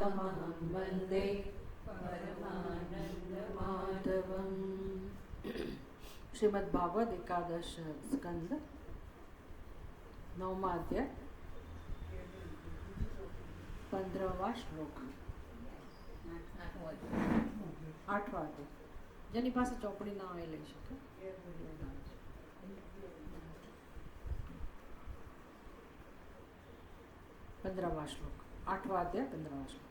तमहं वन्दे परमानन्दमाधवम्। श्रीमद् भागवत एकादश स्कंद 9वां अध्याय 15वां श्लोक 8वां अध्याय। જેની પાસે ચોપડી ના હોય લઈ શકે। 15वां श्लोक 8वां अध्याय 15वां श्लोक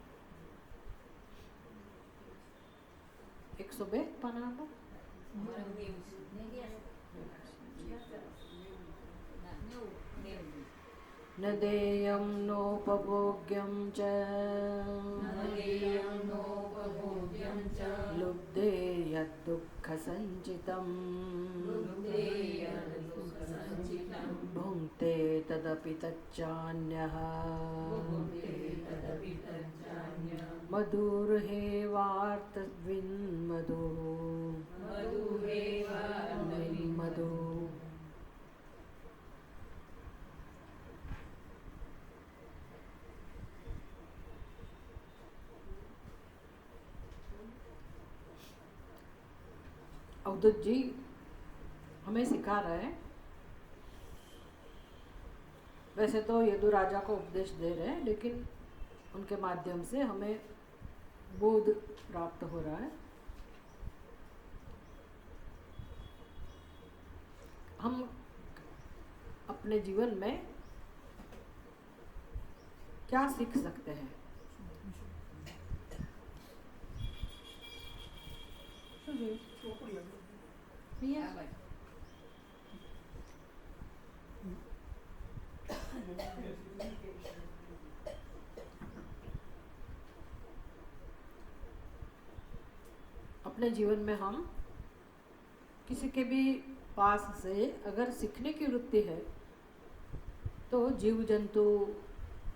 102 पाना नंबर न देयं नोपभोग्यं च लुब्धे यद्दुःखसञ्चितं भुङ्क्ते तदपि तच्चान्यः मधुर्हेवार्तद्विन्मधु। अवधूत जी हमें सिखा रहे हैं। वैसे तो यदु राजा को उपदेश दे रहे हैं, लेकिन उनके माध्यम से हमें बोध प्राप्त हो रहा है। हम अपने जीवन में क्या सीख सकते हैं? अपने जीवन में हम किसी के भी पास से अगर सीखने की वृत्ति है तो जीव जंतु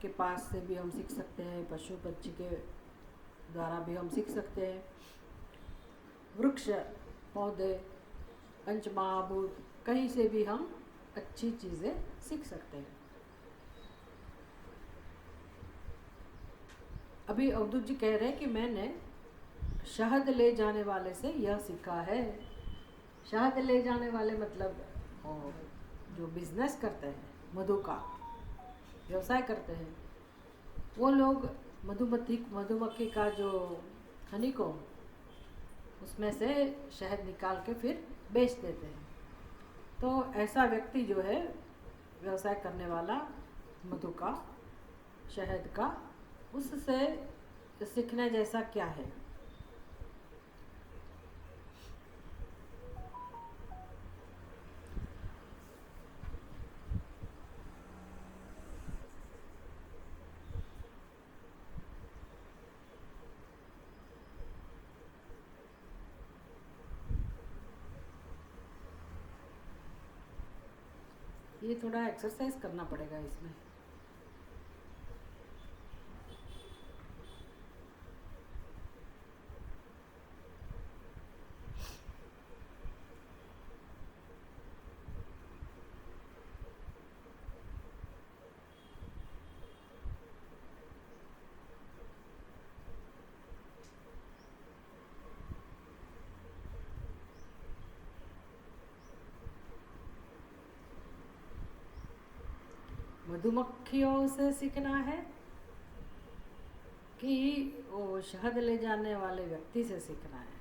के पास से भी हम सीख सकते हैं, पशु पक्षी के द्वारा भी हम सीख सकते हैं, वृक्ष पौधे पंचमहाभूत कहीं से भी हम अच्छी चीज़ें सीख सकते हैं। अभी अवधूत जी कह रहे हैं कि मैंने शहद ले जाने वाले से यह सीखा है। शहद ले जाने वाले मतलब जो बिजनेस करते हैं, मधु का व्यवसाय करते हैं, वो लोग मधुमक्खी का जो हनीकॉम्ब उसमें से शहद निकाल के फिर बेच देते हैं। तो ऐसा व्यक्ति जो है व्यवसाय करने वाला मधु का, शहद का, उससे सीखने जैसा क्या है? ये थोड़ा एक्सरसाइज करना पड़ेगा इसमें। मधुमक्खियों से सीखना है कि वो शहद ले जाने वाले व्यक्ति से सीखना है?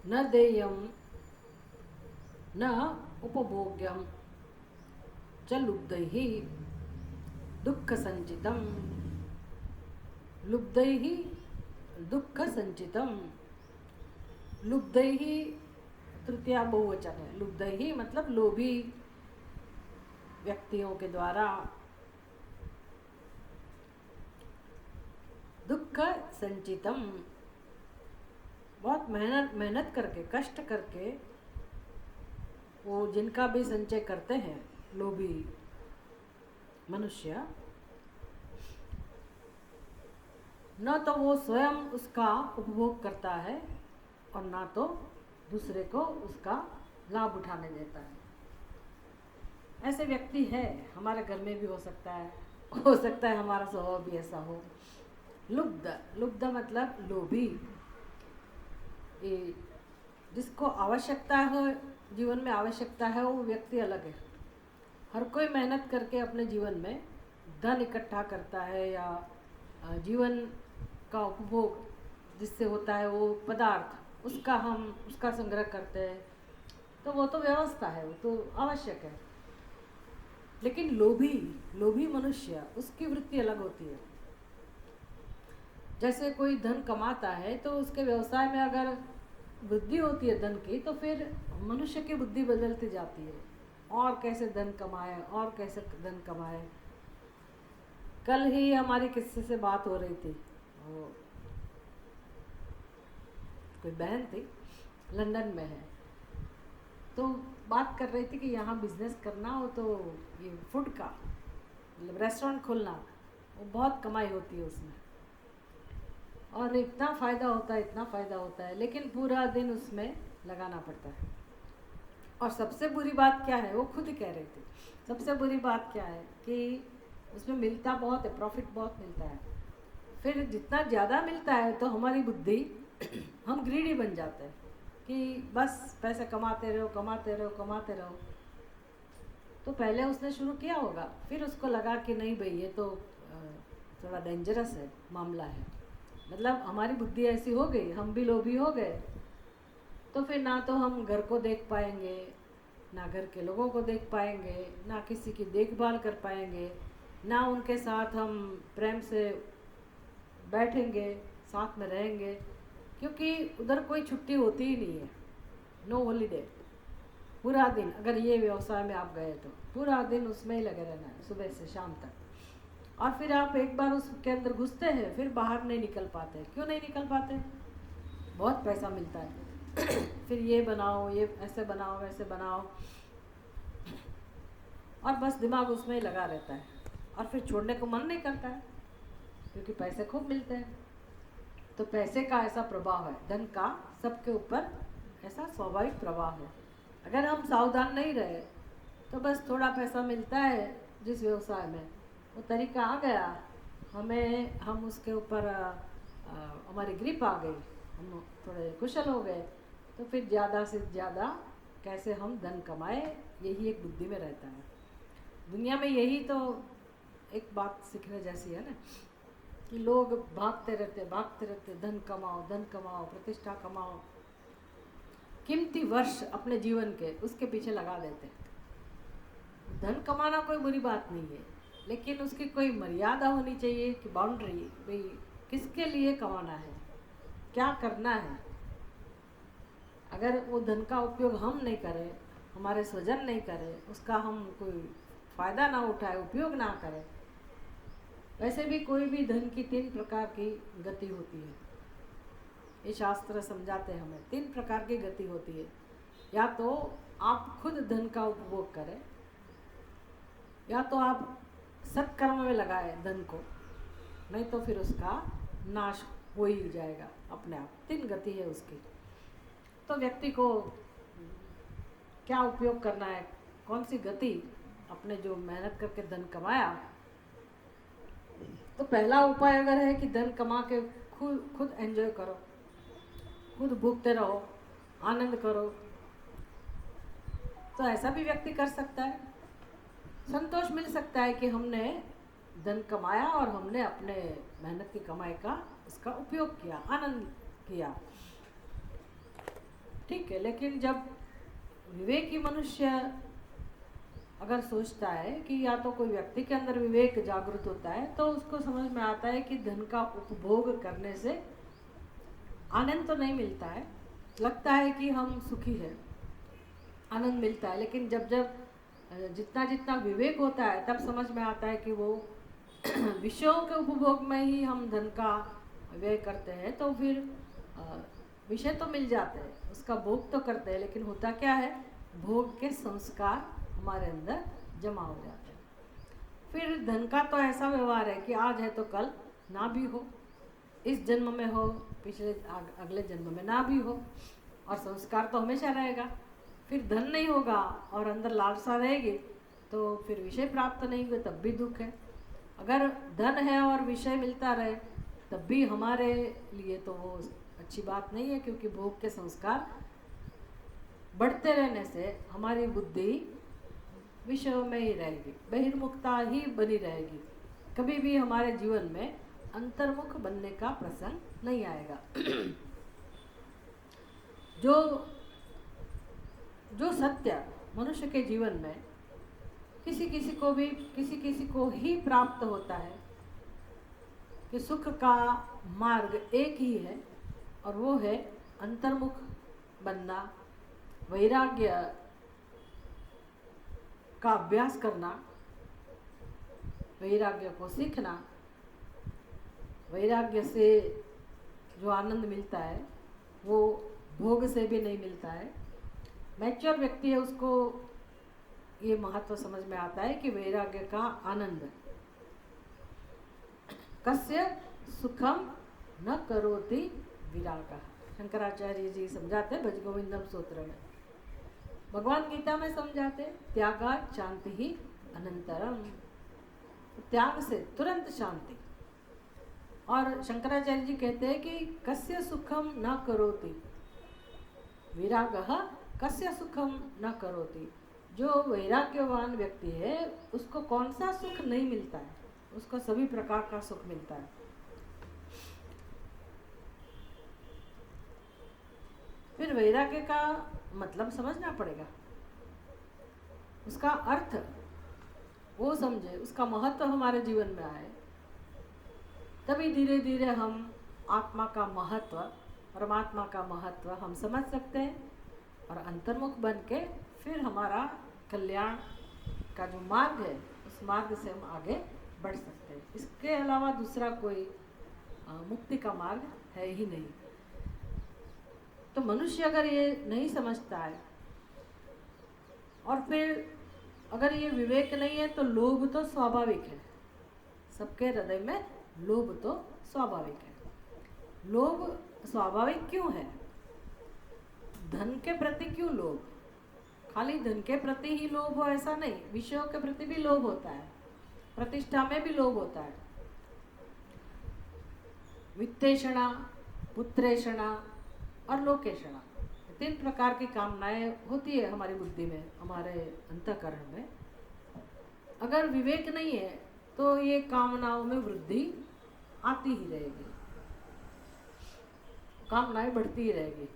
न देयम न उपभोग्यम च लुब्धैहि दुःख संचितम। लुब्धैहि दुःख संचितम। लुब्धैहि तृतीया बहुवचन है। लुब्धैहि मतलब लोभी व्यक्तियों के द्वारा दुःख संचितम, बहुत मेहनत करके, कष्ट करके वो जिनका भी संचय करते हैं लोभी मनुष्य, न तो वो स्वयं उसका उपभोग करता है और ना तो दूसरे को उसका लाभ उठाने देता है। ऐसे व्यक्ति है, हमारे घर में भी हो सकता है हमारा स्वभाव भी ऐसा हो। लुब्ध मतलब लोभी। ये जिसको आवश्यकता हो, जीवन में आवश्यकता है, वो व्यक्ति अलग है। हर कोई मेहनत करके अपने जीवन में धन इकट्ठा करता है, या जीवन का उपभोग जिससे होता है वो पदार्थ, उसका संग्रह करते हैं, तो वो तो व्यवस्था है, वो तो आवश्यक है। लेकिन लोभी मनुष्य, उसकी वृत्ति अलग होती है। जैसे कोई धन कमाता है तो उसके व्यवसाय में अगर वृद्धि होती है धन की, तो फिर मनुष्य की बुद्धि बदलती जाती है, और कैसे धन कमाए, और कैसे धन कमाए। कल ही हमारी किसी से बात हो रही थी, वो कोई बहन थी, लंदन में है, तो बात कर रही थी कि यहाँ बिजनेस करना हो तो ये फूड का मतलब रेस्टोरेंट खोलना, वो बहुत कमाई होती है उसमें, और इतना फ़ायदा होता है, लेकिन पूरा दिन उसमें लगाना पड़ता है। और सबसे बुरी बात क्या है, वो खुद ही कह रही थी, सबसे बुरी बात क्या है कि उसमें मिलता बहुत है, प्रॉफिट बहुत मिलता है। फिर जितना ज़्यादा मिलता है तो हमारी बुद्धि हम ग्रीडी बन जाते हैं कि बस पैसे कमाते रहो। तो पहले उसने शुरू किया होगा, फिर उसको लगा कि नहीं भाई ये तो थोड़ा डेंजरस है, मामला है, मतलब हमारी बुद्धि ऐसी हो गई, हम भी लोभी हो गए, तो फिर ना तो हम घर को देख पाएंगे, ना घर के लोगों को देख पाएंगे, ना किसी की देखभाल कर पाएंगे, ना उनके साथ हम प्रेम से बैठेंगे, साथ में रहेंगे, क्योंकि उधर कोई छुट्टी होती ही नहीं है, नो हॉलीडे। पूरा दिन अगर ये व्यवसाय में आप गए तो पूरा दिन उसमें ही लगे रहना है, सुबह से शाम तक। और फिर आप एक बार उसके अंदर घुसते हैं, फिर बाहर नहीं निकल पाते। क्यों नहीं निकल पाते? बहुत पैसा मिलता है फिर ये बनाओ, ये ऐसे बनाओ, वैसे बनाओ, और बस दिमाग उसमें ही लगा रहता है, और फिर छोड़ने को मन नहीं करता है, क्योंकि पैसे खूब मिलते हैं। तो पैसे का ऐसा प्रभाव है, धन का सबके ऊपर ऐसा स्वाभाविक प्रभाव है। अगर हम सावधान नहीं रहे तो बस थोड़ा पैसा मिलता है जिस व्यवसाय में, वो तरीका आ गया, हम उसके ऊपर हमारी ग्रिप आ गई, हम थोड़े कुशल हो गए, तो फिर ज़्यादा से ज़्यादा कैसे हम धन कमाए, यही एक बुद्धि में रहता है। दुनिया में यही तो एक बात सीखने जैसी है ना, कि लोग भागते रहते, धन कमाओ, प्रतिष्ठा कमाओ, कीमती वर्ष अपने जीवन के उसके पीछे लगा देते हैं। धन कमाना कोई बुरी बात नहीं है, लेकिन उसकी कोई मर्यादा होनी चाहिए, कि बाउंड्री, भाई किसके लिए कमाना है, क्या करना है। अगर वो धन का उपयोग हम नहीं करें, हमारे स्वजन नहीं करें, उसका हम कोई फ़ायदा ना उठाए, उपयोग ना करें। वैसे भी कोई भी धन की 3 प्रकार की गति होती है, ये शास्त्र समझाते हैं हमें। 3 प्रकार की गति होती है, या तो आप खुद धन का उपभोग करें, या तो आप सत्कर्म में लगाए धन को, नहीं तो फिर उसका नाश हो ही जाएगा अपने आप। 3 गति है उसकी। तो व्यक्ति को क्या उपयोग करना है, कौन सी गति, अपने जो मेहनत करके धन कमाया, तो पहला उपाय अगर है कि धन कमा के खुद एंजॉय करो, खुद भूखते रहो, आनंद करो, तो ऐसा भी व्यक्ति कर सकता है। संतोष मिल सकता है कि हमने धन कमाया और हमने अपने मेहनत की कमाई का उसका उपयोग किया, आनंद किया, ठीक है। लेकिन जब विवेकी मनुष्य अगर सोचता है कि या तो कोई व्यक्ति के अंदर विवेक जागृत होता है, तो उसको समझ में आता है कि धन का उपभोग करने से आनंद तो नहीं मिलता है, लगता है कि हम सुखी हैं, आनंद मिलता है, लेकिन जब जितना विवेक होता है तब समझ में आता है कि वो विषयों के उपभोग में ही हम धन का व्यय करते हैं। तो फिर विषय तो मिल जाते हैं, उसका भोग तो करते हैं, लेकिन होता क्या है, भोग के संस्कार हमारे अंदर जमा हो जाते हैं। फिर धन का तो ऐसा व्यवहार है कि आज है तो कल ना भी हो, इस जन्म में हो, पिछले अगले जन्म में ना भी हो, और संस्कार तो हमेशा रहेगा। फिर धन नहीं होगा और अंदर लालसा रहेगी, तो फिर विषय प्राप्त नहीं हुए तब भी दुख है। अगर धन है और विषय मिलता रहे तब भी हमारे लिए तो वो अच्छी बात नहीं है, क्योंकि भोग के संस्कार बढ़ते रहने से हमारी बुद्धि विषयों में ही रहेगी, बहिर्मुखता ही बनी रहेगी। कभी भी हमारे जीवन में अंतर्मुख बनने का प्रसंग नहीं आएगा। जो जो सत्य मनुष्य के जीवन में किसी किसी को ही प्राप्त होता है कि सुख का मार्ग एक ही है, और वो है अंतर्मुख बनना, वैराग्य का अभ्यास करना, वैराग्य को सीखना। वैराग्य से जो आनंद मिलता है वो भोग से भी नहीं मिलता है। मैच्योर व्यक्ति है, उसको ये महत्व समझ में आता है कि वैराग्य का आनंद कस्य सुखम न करोति विरागः। शंकराचार्य जी समझाते भज गोविंदम सूत्र में, भगवान गीता में समझाते त्यागा शांति ही अनंतरम, त्याग से तुरंत शांति। और शंकराचार्य जी कहते हैं कि कस्य सुखम न करोति विरागः कस्य सुखम न करोति। जो वैराग्यवान व्यक्ति है उसको कौन सा सुख नहीं मिलता है, उसको सभी प्रकार का सुख मिलता है। फिर वैराग्य का मतलब समझना पड़ेगा, उसका अर्थ वो समझे, उसका महत्व हमारे जीवन में आए, तभी धीरे धीरे हम आत्मा का महत्व, परमात्मा का महत्व हम समझ सकते हैं, और अंतर्मुख बन के फिर हमारा कल्याण का जो मार्ग है उस मार्ग से हम आगे बढ़ सकते हैं। इसके अलावा दूसरा कोई मुक्ति का मार्ग है ही नहीं। तो मनुष्य अगर ये नहीं समझता है, और फिर अगर ये विवेक नहीं है, तो लोभ तो स्वाभाविक है, सबके हृदय में लोभ तो स्वाभाविक है। लोभ स्वाभाविक क्यों है? धन के प्रति क्यों लोभ? खाली धन के प्रति ही लोभ हो ऐसा नहीं, विषयों के प्रति भी लोभ होता है, प्रतिष्ठा में भी लोभ होता है। वित्तेषणा, पुत्रेषणा और लोकेषणा, 3 प्रकार की कामनाएं होती है हमारी बुद्धि में, हमारे अंतःकरण में। अगर विवेक नहीं है तो ये कामनाओं में वृद्धि आती ही रहेगी, कामनाएं बढ़ती ही रहेगी।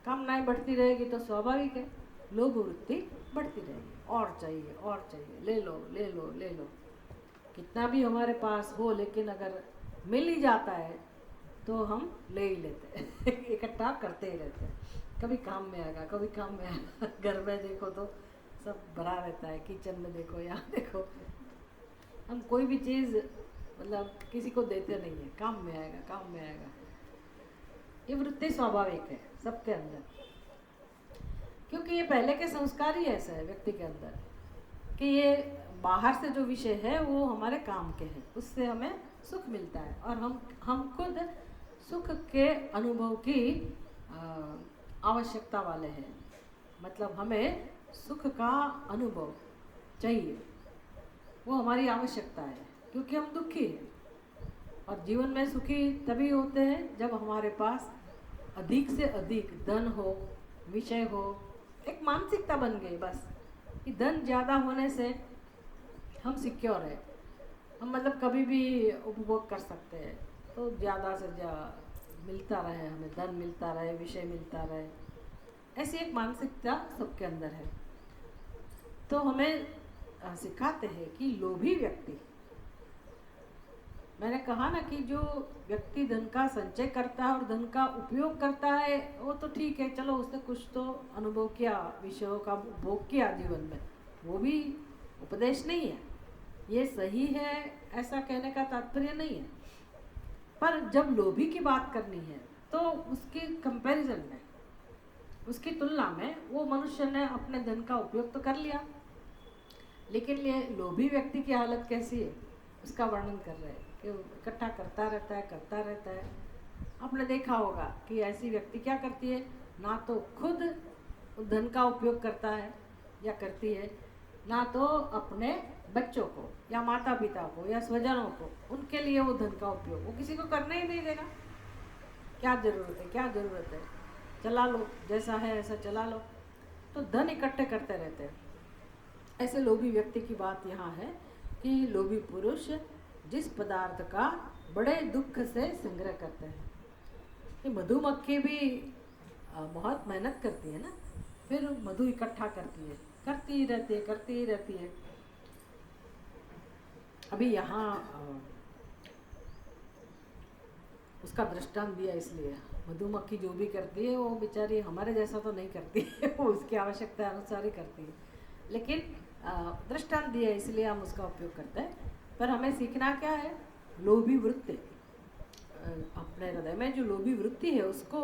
कामनाएं बढ़ती रहेगी तो स्वाभाविक है लोभ वृत्ति बढ़ती रहेगी, और चाहिए और चाहिए, ले लो ले लो ले लो। कितना भी हमारे पास हो, लेकिन अगर मिल ही जाता है तो हम ले ही लेते हैं इकट्ठा करते ही रहते हैं, कभी काम में आएगा कभी काम में आएगा। घर में देखो तो सब भरा रहता है, किचन में देखो, यहाँ देखो, हम कोई भी चीज़ मतलब किसी को देते नहीं है, काम में आएगा काम में आएगा। ये वृत्ति स्वाभाविक है सबके अंदर, क्योंकि ये पहले के संस्कार ही ऐसा है व्यक्ति के अंदर कि ये बाहर से जो विषय है वो हमारे काम के हैं, उससे हमें सुख मिलता है, और हम खुद सुख के अनुभव की आवश्यकता वाले हैं। मतलब हमें सुख का अनुभव चाहिए, वो हमारी आवश्यकता है, क्योंकि हम दुखी हैं। और जीवन में सुखी तभी होते हैं जब हमारे पास अधिक से अधिक धन हो, विषय हो। एक मानसिकता बन गई बस कि धन ज़्यादा होने से हम सिक्योर है, हम मतलब कभी भी उपभोग कर सकते हैं, तो ज़्यादा से ज़्यादा मिलता रहे, हमें धन मिलता रहे, विषय मिलता रहे, ऐसी एक मानसिकता सबके अंदर है। तो हमें सिखाते हैं कि लोभी व्यक्ति, मैंने कहा ना कि जो व्यक्ति धन का संचय करता है और धन का उपयोग करता है वो तो ठीक है, चलो उसने कुछ तो अनुभव किया, विषयों का उपभोग किया जीवन में, वो भी उपदेश नहीं है, ये सही है ऐसा कहने का तात्पर्य नहीं है। पर जब लोभी की बात करनी है तो उसके कंपैरिजन में, उसकी तुलना में वो मनुष्य ने अपने धन का उपयोग तो कर लिया, लेकिन ये लोभी व्यक्ति की हालत कैसी है उसका वर्णन कर रहे हैं कि इकट्ठा करता रहता है। आपने देखा होगा कि ऐसी व्यक्ति क्या करती है, ना तो खुद धन का उपयोग करता है या करती है, ना तो अपने बच्चों को या माता पिता को या स्वजनों को, उनके लिए वो धन का उपयोग वो किसी को करने ही नहीं देगा। क्या ज़रूरत है, क्या ज़रूरत है, चला लो, जैसा है ऐसा चला लो। तो धन इकट्ठे करते रहते हैं। ऐसे लोभी व्यक्ति की बात यहाँ है कि लोभी पुरुष जिस पदार्थ का बड़े दुख से संग्रह करते हैं। ये मधुमक्खी भी बहुत मेहनत करती है ना, फिर मधु इकट्ठा करती है, करती ही रहती है, करती ही रहती है। अभी यहाँ उसका दृष्टांत दिया इसलिए, मधुमक्खी जो भी करती है वो बेचारी हमारे जैसा तो नहीं करती है वो उसकी आवश्यकता अनुसार ही करती है, लेकिन दृष्टांत दिया इसलिए हम उसका उपयोग करते हैं। पर हमें सीखना क्या है, लोभी वृत्ति, अपने हृदय में जो लोभी वृत्ति है उसको,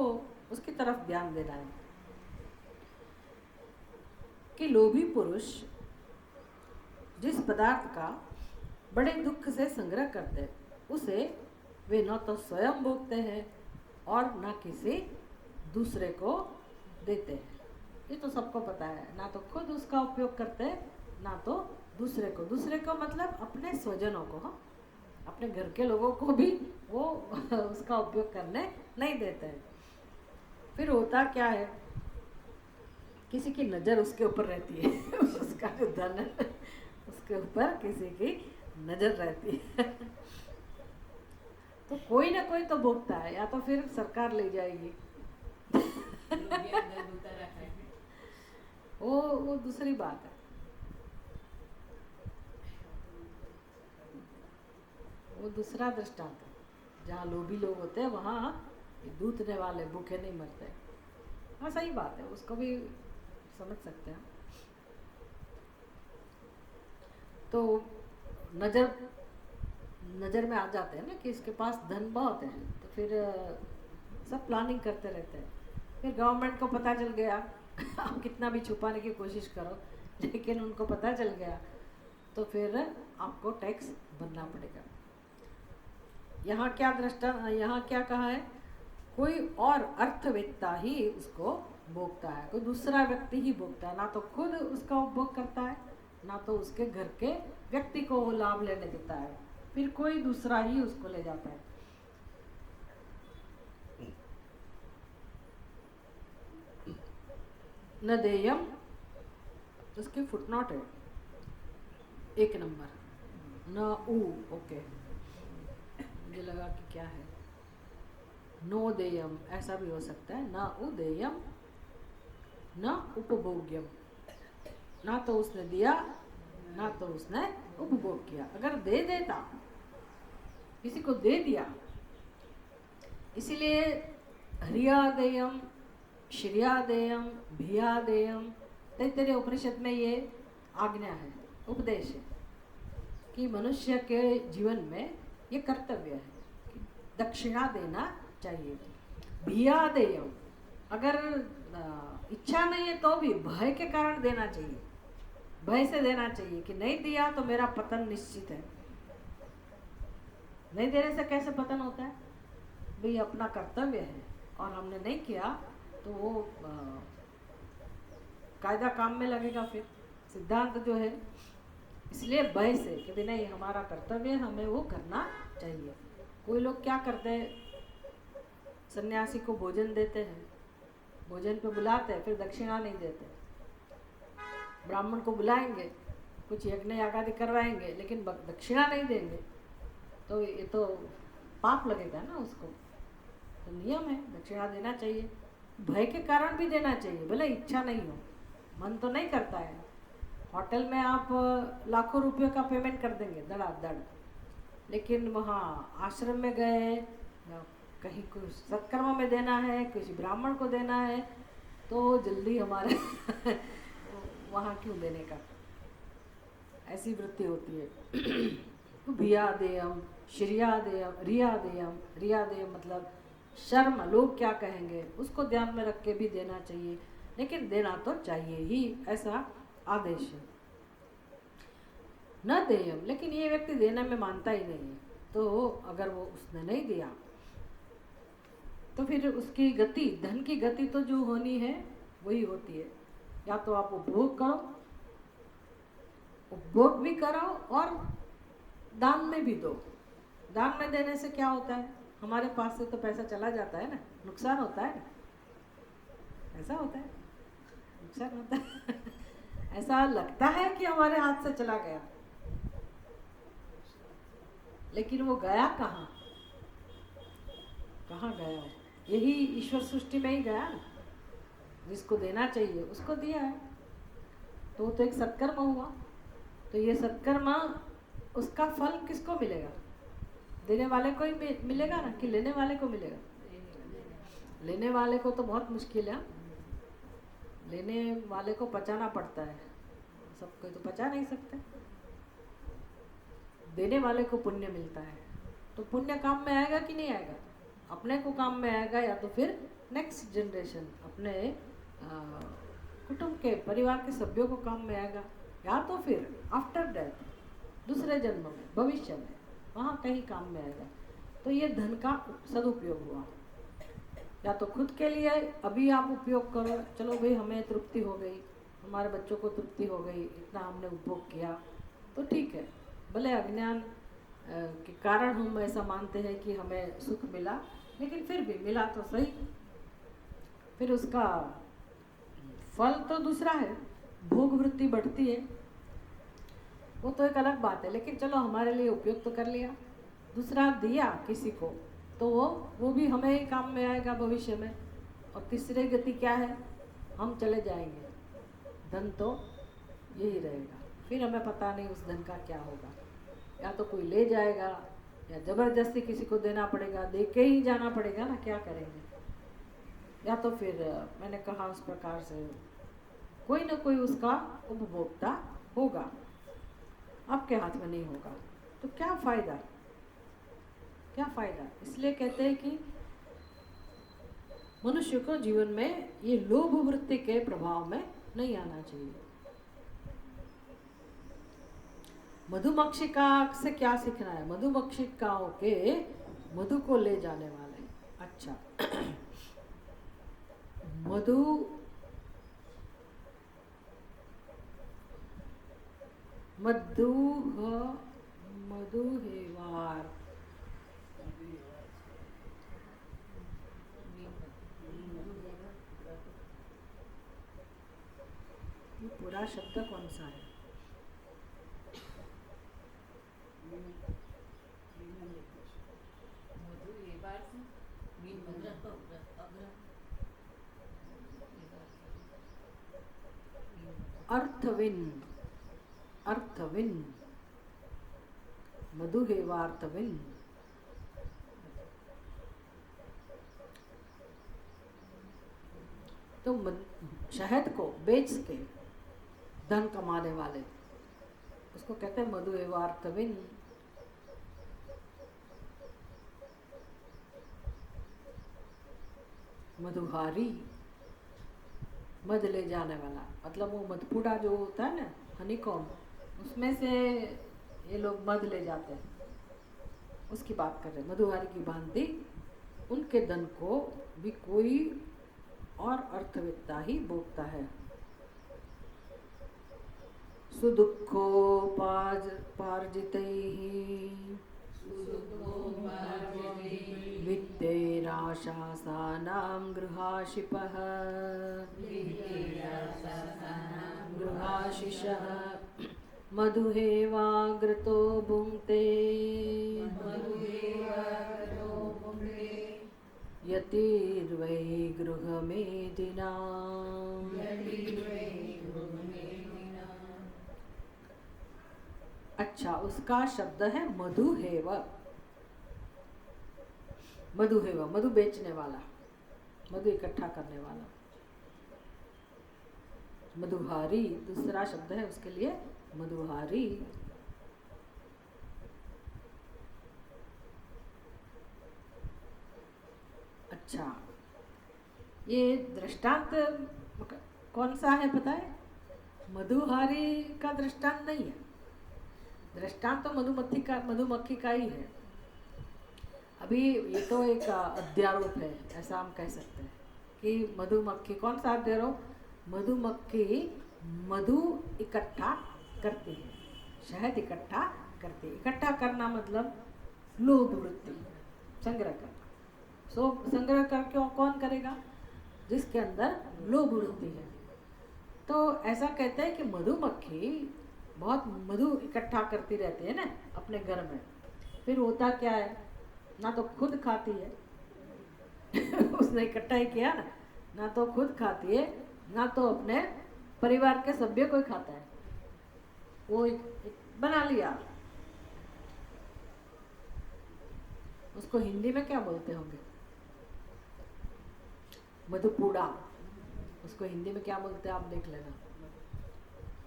उसकी तरफ ध्यान देना है कि लोभी पुरुष जिस पदार्थ का बड़े दुख से संग्रह करते हैं उसे वे न तो स्वयं भोगते हैं और न किसी दूसरे को देते हैं। ये तो सबको पता है, ना तो खुद उसका उपयोग करते हैं ना तो दूसरे को। दूसरे को मतलब अपने स्वजनों को, हाँ, अपने घर के लोगों को भी वो उसका उपयोग करने नहीं देते हैं। फिर होता क्या है, किसी की नज़र उसके ऊपर रहती है उसका जो धन है उसके ऊपर किसी की नज़र रहती है तो कोई ना कोई तो भोगता है, या तो फिर सरकार ले जाएगी वो दूसरी बात है, वो दूसरा दृष्टांत है। जहाँ लोभी लोग होते हैं वहाँ दूधने वाले भूखे नहीं मरते। हाँ सही बात है, उसको भी समझ सकते हैं। तो नज़र में आ जाते हैं ना कि इसके पास धन बहुत है, तो फिर सब प्लानिंग करते रहते हैं। फिर गवर्नमेंट को पता चल गया आप कितना भी छुपाने की कोशिश करो, लेकिन उनको पता चल गया तो फिर आपको टैक्स भरना पड़ेगा। यहाँ क्या कहा है, कोई और अर्थवेत्ता ही उसको भोगता है, कोई दूसरा व्यक्ति ही भोगता है। ना तो खुद उसका उपभोग करता है, ना तो उसके घर के व्यक्ति को वो लाभ लेने देता है, फिर कोई दूसरा ही उसको ले जाता है। न देयम, उसकी फुटनोट है 1 नंबर, न ऊ, ओके, मुझे लगा कि क्या है, नो देयम ऐसा भी हो सकता है, न उदेयम न उपभोग्यम, ना तो उसने दिया ना तो उसने उपभोग किया। अगर दे देता, किसी को दे दिया, इसीलिए ह्रियादेयम, श्रियादेयम, भियादेयम, तैत्तरीय उपनिषद में ये आज्ञा है, उपदेश है कि मनुष्य के जीवन में ये कर्तव्य है कि दक्षिणा देना चाहिए। भियादेयम, अगर इच्छा नहीं है तो भी भय के कारण देना चाहिए, भय से देना चाहिए कि नहीं दिया तो मेरा पतन निश्चित है। नहीं देने से कैसे पतन होता है, भाई अपना कर्तव्य है और हमने नहीं किया तो वो कायदा काम में लगेगा, फिर सिद्धांत जो है। इसलिए भय से कि भाई नहीं हमारा कर्तव्य है, हमें वो करना चाहिए। कोई लोग क्या करते हैं, सन्यासी को भोजन देते हैं, भोजन पे बुलाते हैं, फिर दक्षिणा नहीं देते। ब्राह्मण को बुलाएंगे, कुछ यज्ञ यागादि करवाएंगे, लेकिन दक्षिणा नहीं देंगे, तो ये तो पाप लगेगा ना उसको। तो नियम है, दक्षिणा देना चाहिए, भय के कारण भी देना चाहिए, भले इच्छा नहीं हो, मन तो नहीं करता है। होटल में आप लाखों रुपयों का पेमेंट कर देंगे धड़ाधड़, लेकिन वहाँ आश्रम में गए, कहीं कुछ सत्कर्म में देना है, किसी ब्राह्मण को देना है, तो जल्दी हमारे वहाँ क्यों देने का, ऐसी वृत्ति होती है। भियादेयम, श्रियादेयम, रियादेयम, रियादेयम मतलब शर्म, लोग क्या कहेंगे, उसको ध्यान में रख के भी देना चाहिए, लेकिन देना तो चाहिए ही, ऐसा आदेश है। न देयम, लेकिन ये व्यक्ति देने में मानता ही नहीं है, तो अगर वो उसने नहीं दिया तो फिर उसकी गति, धन की गति तो जो होनी है वही होती है। या तो आप उपभोग करो उपभोग भी करो और दान में भी दो। दान में देने से क्या होता है, हमारे पास से तो पैसा चला जाता है ना, नुकसान होता है ना, ऐसा होता है, नुकसान होता है ऐसा लगता है कि हमारे हाथ से चला गया, लेकिन वो गया कहाँ, कहाँ गया? यही ईश्वर सृष्टि में ही गया ना, जिसको देना चाहिए उसको दिया है, तो वो तो एक सत्कर्म हुआ। तो ये सत्कर्म, उसका फल किसको मिलेगा? देने वाले को ही मिलेगा ना, कि लेने वाले को मिलेगा? लेने वाले को तो बहुत मुश्किल है, लेने वाले को पचाना पड़ता है, सबको तो पचा नहीं सकते। देने वाले को पुण्य मिलता है, तो पुण्य काम में आएगा कि नहीं आएगा? अपने को काम में आएगा, या तो फिर नेक्स्ट जनरेशन, अपने कुटुंब के, परिवार के सभ्यों को काम में आएगा, या तो फिर आफ्टर डेथ, दूसरे जन्म में, भविष्य में, वहाँ कहीं काम में आएगा। तो ये धन का सदुपयोग हुआ। या तो खुद के लिए अभी आप उपयोग करो, चलो भाई हमें तृप्ति हो गई, हमारे बच्चों को तृप्ति हो गई, इतना हमने उपभोग किया, तो ठीक है, भले अज्ञान के कारण हम ऐसा मानते हैं कि हमें सुख मिला, लेकिन फिर भी मिला तो सही। फिर उसका फल तो दूसरा है, भोग वृत्ति बढ़ती है, वो तो एक अलग बात है, लेकिन चलो हमारे लिए उपयोग तो कर लिया। दूसरा दिया किसी को, तो वो भी हमें ही काम में आएगा भविष्य में। और तीसरी गति क्या है, हम चले जाएंगे, धन तो यही रहेगा, फिर हमें पता नहीं उस धन का क्या होगा, या तो कोई ले जाएगा, या ज़बरदस्ती किसी को देना पड़ेगा, दे के ही जाना पड़ेगा ना, क्या करेंगे? या तो फिर मैंने कहा उस प्रकार से कोई ना कोई उसका उपभोक्ता होगा, आपके हाथ में नहीं होगा, तो क्या फ़ायदा, क्या फ़ायदा? इसलिए कहते हैं कि मनुष्य को जीवन में ये लोभ वृत्ति के प्रभाव में नहीं आना चाहिए। मधुमक्षिका से क्या सीखना है? मधुमक्षिकाओं के मधु को ले जाने वाले। अच्छा मधु मधु हेवार, ये पूरा शब्द कौन सा है? अर्थविन, अर्थविन, मधु हेवार्थविन। तो शहद को बेच के धन कमाने वाले, उसको कहते हैं मधु हेवार्थविन। मधुहारी, मध ले जाने वाला, मतलब वो मधपुड़ा जो होता है ना, हनीकॉम, उसमें से ये लोग मध ले जाते हैं, उसकी बात कर रहे हैं। मधुहारी की भांति उनके धन को भी कोई और अर्थवेत्ता ही भोगता है। सुदुःखोपार्जितैः वित्तैराशासानां गृहाशिपः गृहाशिषः मधुहेवाग्रतो भुङ्क्ते यतिर्वै गृहमेधिनाम्। अच्छा, उसका शब्द है मधुहेव। मधुहेव, मधु बेचने वाला, मधु इकट्ठा करने वाला। मधुहारी दूसरा शब्द है उसके लिए, मधुहारी। अच्छा, ये दृष्टांत कौन सा है पता है? मधुहारी का दृष्टांत नहीं है, दृष्टांत तो मधुमक्खी का ही है। अभी ये तो एक अध्यारोप है, ऐसा हम कह सकते हैं कि मधुमक्खी, कौन सा अध्यारोप? मधुमक्खी मधु इकट्ठा करती है, शहद इकट्ठा करती है। इकट्ठा करना मतलब लोभ वृत्ति, संग्रह करना। सो संग्रह करके कौन करेगा? जिसके अंदर लोभ वृत्ति है। तो ऐसा कहते हैं कि मधुमक्खी बहुत मधु इकट्ठा करती रहती है ना अपने घर में। फिर होता क्या है, ना तो खुद खाती है उसने इकट्ठा ही किया ना तो खुद खाती है, ना तो अपने परिवार के सभ्य को ही खाता है। वो एक बना लिया। उसको हिंदी में क्या बोलते होंगे? मधुपूड़ा। उसको हिंदी में क्या बोलते हैं आप देख लेना।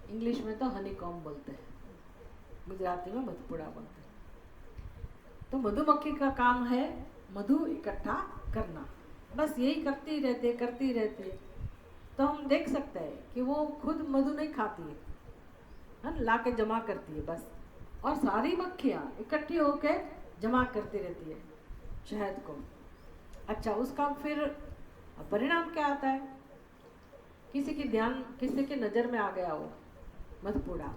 इंग्लिश में तो हनी कॉम्ब बोलते हैं, गुजराती में मधुपूड़ा बोलते हैं। तो मधुमक्खी का काम है मधु इकट्ठा करना। बस यही करती रहती है। तो हम देख सकते हैं कि वो खुद मधु नहीं खाती है, ला के जमा करती है बस। और सारी मक्खियाँ इकट्ठी होके जमा करती रहती है शहद को। अच्छा, उसका फिर परिणाम क्या आता है? किसी की नज़र में आ गया वो मधुपूड़ा।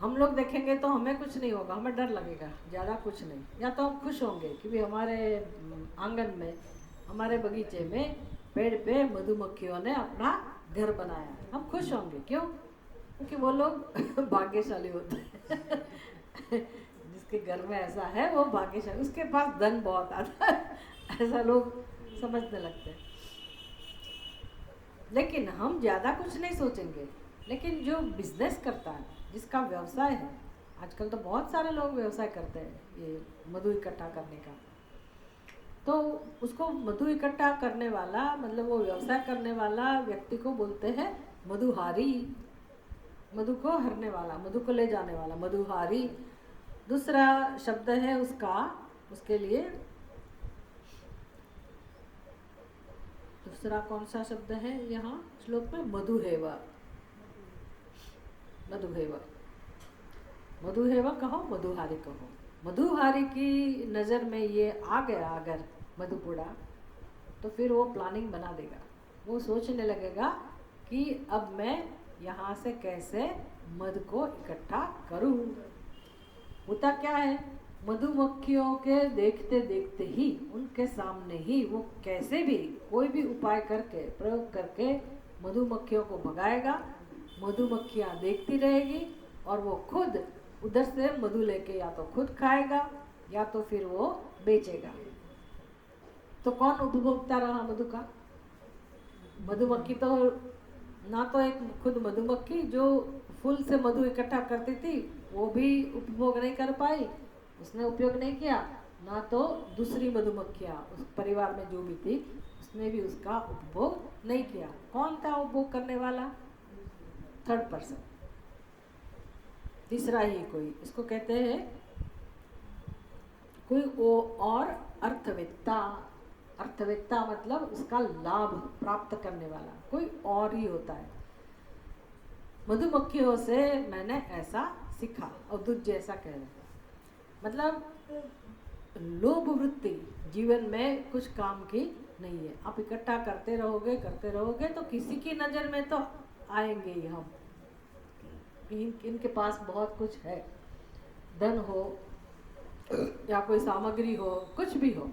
हम लोग देखेंगे तो हमें कुछ नहीं होगा, हमें डर लगेगा, ज़्यादा कुछ नहीं। या तो हम खुश होंगे कि भी हमारे आंगन में, हमारे बगीचे में, पेड़ पे मधुमक्खियों ने अपना घर बनाया। हम खुश होंगे। क्यों? क्योंकि वो लोग भाग्यशाली होते हैं जिसके घर में ऐसा है वो भाग्यशाली, उसके पास धन बहुत आता है ऐसा लोग समझने लगते हैं। लेकिन हम ज़्यादा कुछ नहीं सोचेंगे। लेकिन जो बिजनेस करता है, जिसका व्यवसाय है, आजकल तो बहुत सारे लोग व्यवसाय करते हैं ये मधु इकट्ठा करने का। तो उसको मधु इकट्ठा करने वाला मतलब वो व्यवसाय करने वाला व्यक्ति को बोलते हैं मधुहारी। मधु को हरने वाला, मधु को ले जाने वाला, मधुहारी। दूसरा शब्द है उसका, उसके लिए दूसरा कौन सा शब्द है यहाँ श्लोक में? मधुहेव। मधुहेव, मधुहेव कहो, मधुहारी कहो। मधुहारी की नज़र में ये आ गया अगर मधुपूड़ा, तो फिर वो प्लानिंग बना देगा। वो सोचने लगेगा कि अब मैं यहाँ से कैसे मधु को इकट्ठा करूँ। होता क्या है, मधुमक्खियों के देखते देखते ही, उनके सामने ही वो कैसे भी कोई भी उपाय करके, प्रयोग करके मधुमक्खियों को भगाएगा। मधुमक्खियाँ देखती रहेगी और वो खुद उधर से मधु लेके या तो खुद खाएगा या तो फिर वो बेचेगा। तो कौन उपभोक्ता रहा मधु का? मधुमक्खी तो ना। तो एक खुद मधुमक्खी जो फूल से मधु इकट्ठा करती थी वो भी उपभोग नहीं कर पाई, उसने उपयोग नहीं किया। ना तो दूसरी मधुमक्खियाँ उस परिवार में जो भी थी उसने भी उसका उपभोग नहीं किया। कौन था उपभोग करने वाला? थर्ड पर्सन, तीसरा ही कोई। इसको कहते हैं कोई और अर्थवेत्ता। अर्थवेत्ता मतलब उसका लाभ प्राप्त करने वाला कोई और ही होता है। मधुमक्खियों से मैंने ऐसा सीखा। और दूसरे ऐसा कह रहे, मतलब लोभ वृत्ति जीवन में कुछ काम की नहीं है। आप इकट्ठा करते रहोगे तो किसी की नज़र में तो आएंगे ही हम। इनके पास बहुत कुछ है, धन हो या कोई सामग्री हो, कुछ भी हो,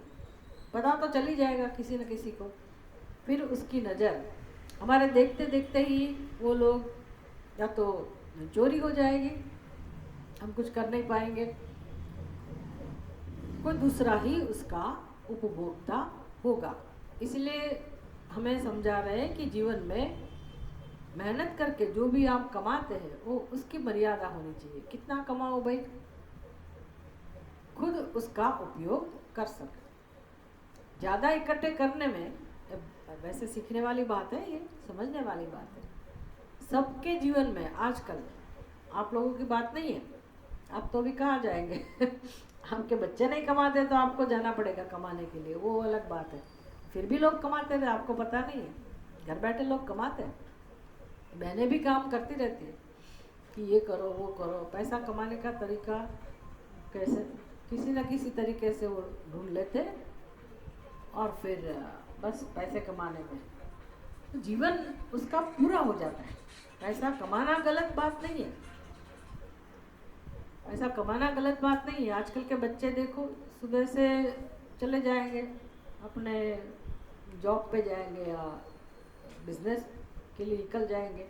पता तो चल ही जाएगा किसी न किसी को। फिर उसकी नज़र हमारे देखते देखते ही वो लोग या तो चोरी हो जाएगी, हम कुछ कर नहीं पाएंगे, कोई दूसरा ही उसका उपभोक्ता होगा। इसलिए हमें समझा रहे हैं कि जीवन में मेहनत करके जो भी आप कमाते हैं वो उसकी मर्यादा होनी चाहिए। कितना कमाओ भाई, खुद उसका उपयोग कर सके। ज़्यादा इकट्ठे करने में, वैसे सीखने वाली बात है, ये समझने वाली बात है। सबके जीवन में आजकल, आप लोगों की बात नहीं है, आप तो भी कहाँ जाएंगे आपके बच्चे नहीं कमाते तो आपको जाना पड़ेगा कमाने के लिए, वो अलग बात है। फिर भी लोग कमाते थे, आपको पता नहीं है, घर बैठे लोग कमाते हैं। बहनें भी काम करती रहती है कि ये करो वो करो। पैसा कमाने का तरीका कैसे, किसी न किसी तरीके से वो ढूंढ लेते और फिर बस पैसे कमाने में तो जीवन उसका पूरा हो जाता है। पैसा कमाना गलत बात नहीं है, पैसा कमाना गलत बात नहीं है। आजकल के बच्चे देखो, सुबह से चले जाएंगे अपने जॉब पे जाएंगे या बिजनेस के लिए निकल जाएंगे,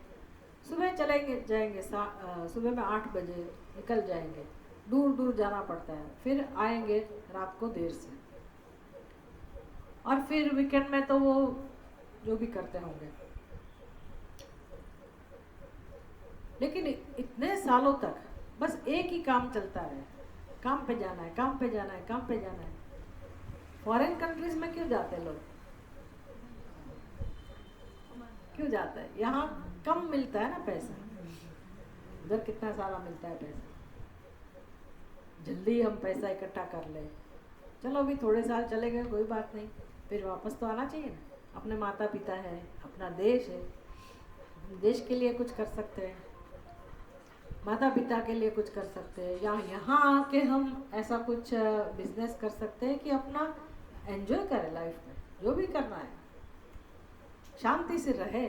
सुबह चलेंगे जाएंगे सुबह में 8 बजे निकल जाएंगे, दूर दूर जाना पड़ता है, फिर आएंगे रात को देर से, और फिर वीकेंड में तो वो जो भी करते होंगे। लेकिन इतने सालों तक बस एक ही काम चलता है, काम पे जाना है, काम पे जाना है, काम पे जाना है। फॉरेन कंट्रीज में क्यों जाते हैं लोग, क्यों जाता है? यहाँ कम मिलता है ना पैसा, उधर कितना सारा मिलता है पैसा, जल्दी हम पैसा इकट्ठा कर ले। चलो अभी थोड़े साल चले गए, कोई बात नहीं, फिर वापस तो आना चाहिए ना। अपने माता पिता है, अपना देश है, देश के लिए कुछ कर सकते हैं, माता पिता के लिए कुछ कर सकते हैं, या यहाँ आके हम ऐसा कुछ बिजनेस कर सकते हैं कि अपना एंजॉय करें लाइफ में, जो भी करना है शांति से रहे।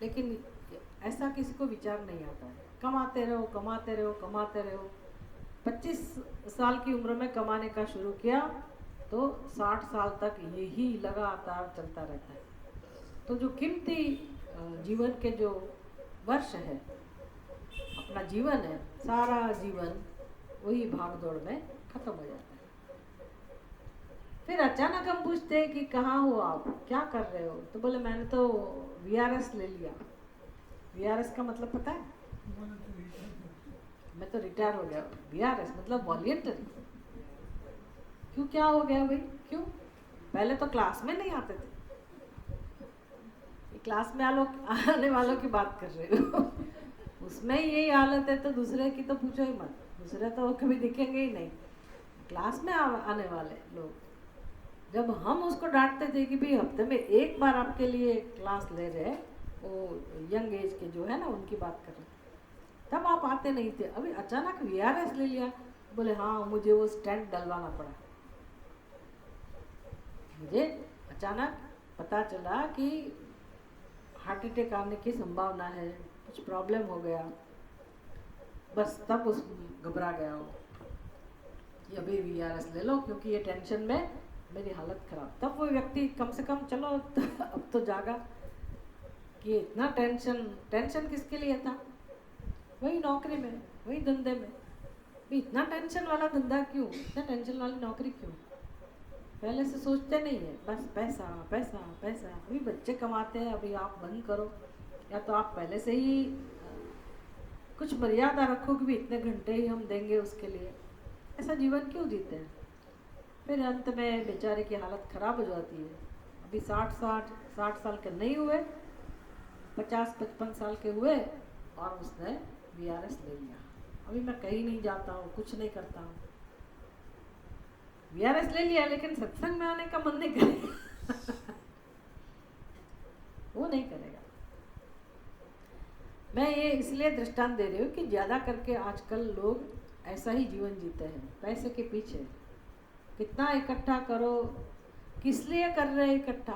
लेकिन ऐसा किसी को विचार नहीं आता है, कमाते रहो कमाते रहो कमाते रहो। 25 साल की उम्र में कमाने का शुरू किया तो 60 साल तक यही लगातार चलता रहता है। तो जो कीमती जीवन के जो वर्ष है, अपना जीवन है, सारा जीवन वही भाग दौड़ में खत्म हो जाता है। फिर अचानक हम पूछते हैं कि कहाँ हो आप, क्या कर रहे हो? तो बोले मैंने तो VRS ले लिया। VRS का मतलब पता है? मैं तो रिटायर हो गया। VRS मतलब वॉलंटरी। क्यों, क्या हो गया भाई, क्यों? पहले तो क्लास में नहीं आते थे, क्लास में आने वालों की बात कर रहे हो। उसमें यही हालत है तो दूसरे की तो पूछो ही मत, दूसरे तो कभी दिखेंगे ही नहीं। क्लास में आने वाले लोग, जब हम उसको डांटते थे कि भाई हफ्ते में एक बार आपके लिए क्लास ले रहे, वो यंग एज के जो है ना उनकी बात कर रहे, तब आप आते नहीं थे। अभी अचानक VRS ले लिया, बोले हाँ मुझे वो स्टैंड डलवाना पड़ा। मुझे अचानक पता चला कि हार्ट अटैक आने की संभावना है, कुछ प्रॉब्लम हो गया, बस तब उस घबरा गया हो कि अभी VRS ले लो, क्योंकि ये टेंशन में मेरी हालत खराब। तब वो व्यक्ति कम से कम चलो अब तो जागा कि इतना टेंशन किसके लिए था? वही नौकरी में, वही धंधे में भी इतना टेंशन वाला धंधा क्यों, इतना टेंशन वाली नौकरी क्यों? पहले से सोचते नहीं है, बस पैसा पैसा पैसा। अभी बच्चे कमाते हैं, अभी आप बंद करो, या तो आप पहले से ही कुछ मर्यादा रखो कि भी इतने घंटे ही हम देंगे उसके लिए। ऐसा जीवन क्यों जीते हैं? फिर अंत में बेचारे की हालत ख़राब हो जाती है। अभी 60 साल के नहीं हुए, 50-55 साल के हुए और उसने VRS ले लिया। अभी मैं कहीं नहीं जाता हूँ, कुछ नहीं करता हूँ। VRS ले लिया लेकिन सत्संग में आने का मन नहीं करेगा। वो नहीं करेगा। मैं ये इसलिए दृष्टांत दे रही हूँ कि ज़्यादा करके आजकल लोग ऐसा ही जीवन जीते हैं, पैसे के पीछे। कितना इकट्ठा करो, किस लिए कर रहे हैं इकट्ठा,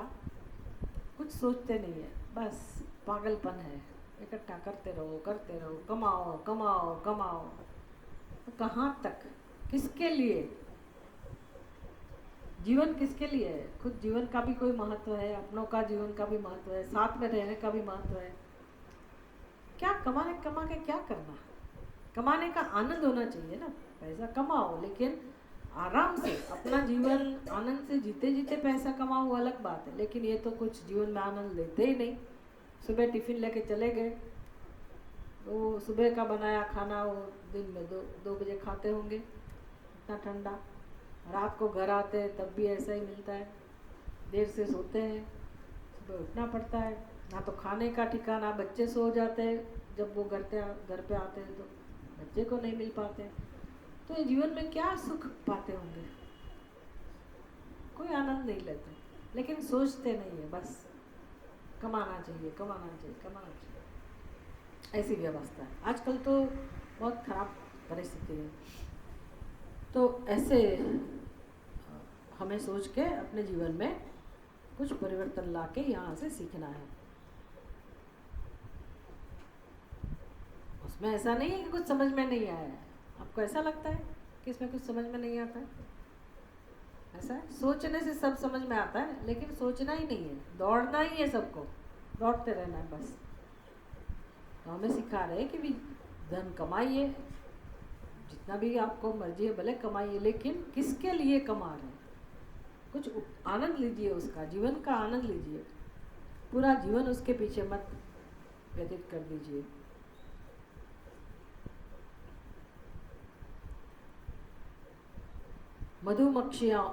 कुछ सोचते नहीं है, बस पागलपन है। इकट्ठा करते रहो, कमाओ कमाओ कमाओ। तो कहाँ तक, किसके लिए? जीवन किसके लिए है? खुद जीवन का भी कोई महत्व है, अपनों का जीवन का भी महत्व है, साथ में रहने का भी महत्व है। क्या कमा के क्या करना? कमाने का आनंद होना चाहिए ना। पैसा कमाओ लेकिन आराम से अपना जीवन आनंद से जीते पैसा कमाओ, वो अलग बात है। लेकिन ये तो कुछ जीवन में आनंद लेते ही नहीं। सुबह टिफ़िन लेके चले गए, तो सुबह का बनाया खाना वो दिन में 2 बजे खाते होंगे, इतना ठंडा। रात को घर आते हैं तब भी ऐसा ही मिलता है, देर से सोते हैं, सुबह उठना पड़ता है। ना तो खाने का ठिकाना, बच्चे सो जाते हैं जब वो घर पे आते हैं तो बच्चे को नहीं मिल पाते। तो ये जीवन में क्या सुख पाते होंगे? कोई आनंद नहीं लेते, लेकिन सोचते नहीं है, बस कमाना चाहिए कमाना चाहिए कमाना चाहिए। ऐसी व्यवस्था है आजकल, तो बहुत खराब परिस्थिति है। तो ऐसे हमें सोच के अपने जीवन में कुछ परिवर्तन लाके यहाँ से सीखना है। उसमें ऐसा नहीं है कि कुछ समझ में नहीं आया है, आपको ऐसा लगता है कि इसमें कुछ समझ में नहीं आता है? ऐसा है, सोचने से सब समझ में आता है, लेकिन सोचना ही नहीं है, दौड़ना ही है सबको, दौड़ते रहना है बस। तो हमें सिखा रहे हैं कि भी धन कमाइए, जितना भी आपको मर्जी है भले कमाइए, लेकिन किसके लिए कमा रहे हैं? कुछ आनंद लीजिए, उसका जीवन का आनंद लीजिए, पूरा जीवन उसके पीछे मत व्यतीत कर दीजिए।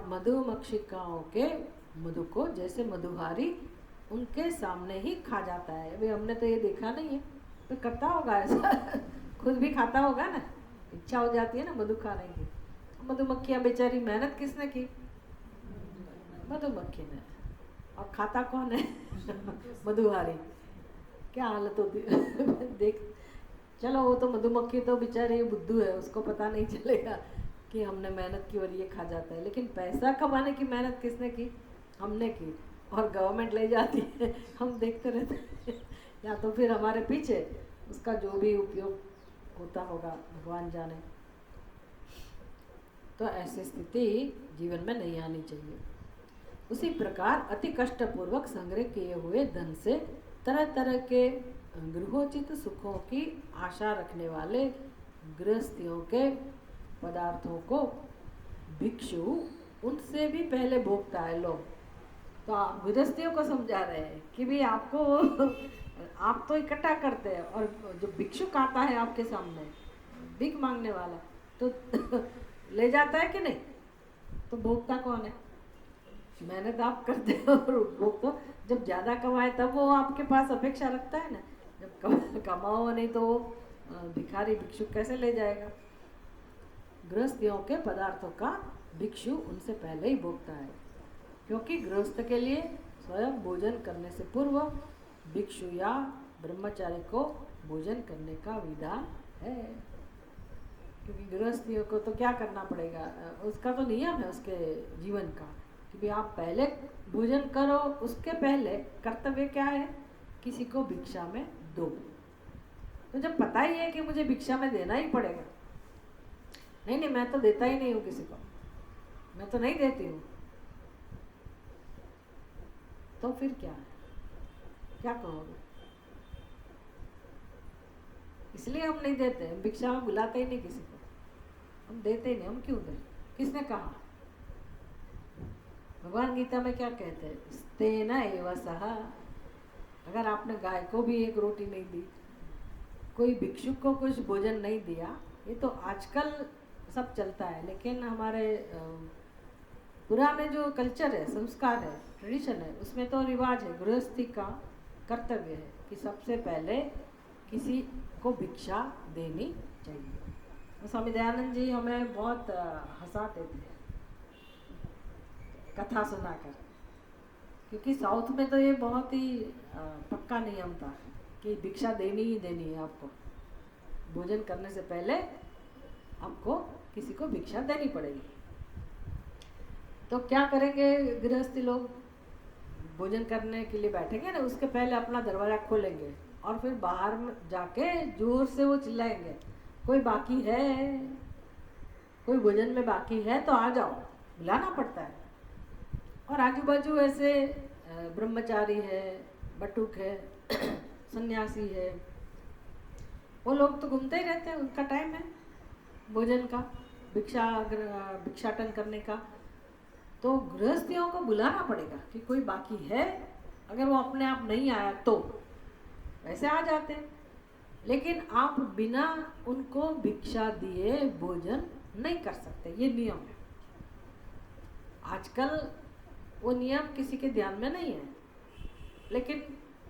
मधुमक्षिकाओं के मधु को जैसे मधुहारी उनके सामने ही खा जाता है। अभी हमने तो ये देखा नहीं है, तो करता होगा ऐसा खुद भी खाता होगा ना, इच्छा हो जाती है ना मधु खाने की। मधुमक्खियाँ बेचारी, मेहनत किसने की? मधुमक्खी ने। और खाता कौन है? मधुहारी। क्या हालत होती है देख, चलो वो तो मधुमक्खी तो बेचारी बुद्धू है, उसको पता नहीं चलेगा कि हमने मेहनत की और ये खा जाता है, लेकिन पैसा कमाने की मेहनत किसने की? हमने की, और गवर्नमेंट ले जाती है, हम देखते रहते हैं या तो फिर हमारे पीछे उसका जो भी उपयोग होता होगा भगवान जाने। तो ऐसी स्थिति जीवन में नहीं आनी चाहिए। उसी प्रकार अति कष्टपूर्वक संग्रह किए हुए धन से तरह तरह के गृहोचित सुखों की आशा रखने वाले गृहस्थियों के पदार्थों को भिक्षु उनसे भी पहले भोगता है। लोग तो गृहस्थियों को समझा रहे हैं कि भी आपको आप तो इकट्ठा करते हैं, और जो भिक्षुक आता है आपके सामने भीख मांगने वाला, तो ले जाता है कि नहीं? तो भोगता कौन है? मेहनत आप करते हो और उपभोग तो जब ज़्यादा कमाए तब वो आपके पास अपेक्षा रखता है ना, जब कमाओ नहीं तो वो भिखारी भिक्षुक कैसे ले जाएगा? गृहस्थियों के पदार्थों का भिक्षु उनसे पहले ही भोगता है, क्योंकि गृहस्थ के लिए स्वयं भोजन करने से पूर्व भिक्षु या ब्रह्मचारी को भोजन करने का विधान है। क्योंकि गृहस्थियों को तो क्या करना पड़ेगा, उसका तो नियम है उसके जीवन का कि भाई आप पहले भोजन करो, उसके पहले कर्तव्य क्या है? किसी को भिक्षा में दो। तो जब पता ही है कि मुझे भिक्षा में देना ही पड़ेगा, नहीं मैं तो देता ही नहीं हूँ किसी को, मैं तो नहीं देती हूँ, तो फिर क्या है? क्या कहोगे? इसलिए हम नहीं देते, हम भिक्षा में बुलाते ही नहीं किसी को, हम देते ही नहीं। हम क्यों दें? किसने कहा? भगवान गीता में क्या कहते हैं? स्तेन एव सह। अगर आपने गाय को भी एक रोटी नहीं दी, कोई भिक्षुक को कुछ भोजन नहीं दिया, ये तो आजकल सब चलता है, लेकिन हमारे पुराने जो कल्चर है, संस्कार है, ट्रेडिशन है, उसमें तो रिवाज है, गृहस्थी का कर्तव्य है कि सबसे पहले किसी को भिक्षा देनी चाहिए। स्वामी दयानंद जी हमें बहुत हंसाते थे कथा सुनाकर, क्योंकि साउथ में तो ये बहुत ही पक्का नियम था कि भिक्षा देनी ही देनी है आपको, भोजन करने से पहले आपको किसी को भिक्षा देनी पड़ेगी। तो क्या करेंगे गृहस्थी लोग? भोजन करने के लिए बैठेंगे ना, उसके पहले अपना दरवाज़ा खोलेंगे और फिर बाहर जाके जोर से वो चिल्लाएंगे, कोई बाकी है, कोई भोजन में बाकी है तो आ जाओ, बुलाना पड़ता है। और आजू बाजू ऐसे ब्रह्मचारी है, बटुक है, सन्यासी है, वो लोग तो घूमते ही रहते हैं, उनका टाइम है भोजन का, भिक्षाटन करने का। तो गृहस्थियों को बुलाना पड़ेगा कि कोई बाकी है, अगर वो अपने आप नहीं आया तो वैसे आ जाते हैं, लेकिन आप बिना उनको भिक्षा दिए भोजन नहीं कर सकते, ये नियम है। आजकल वो नियम किसी के ध्यान में नहीं है, लेकिन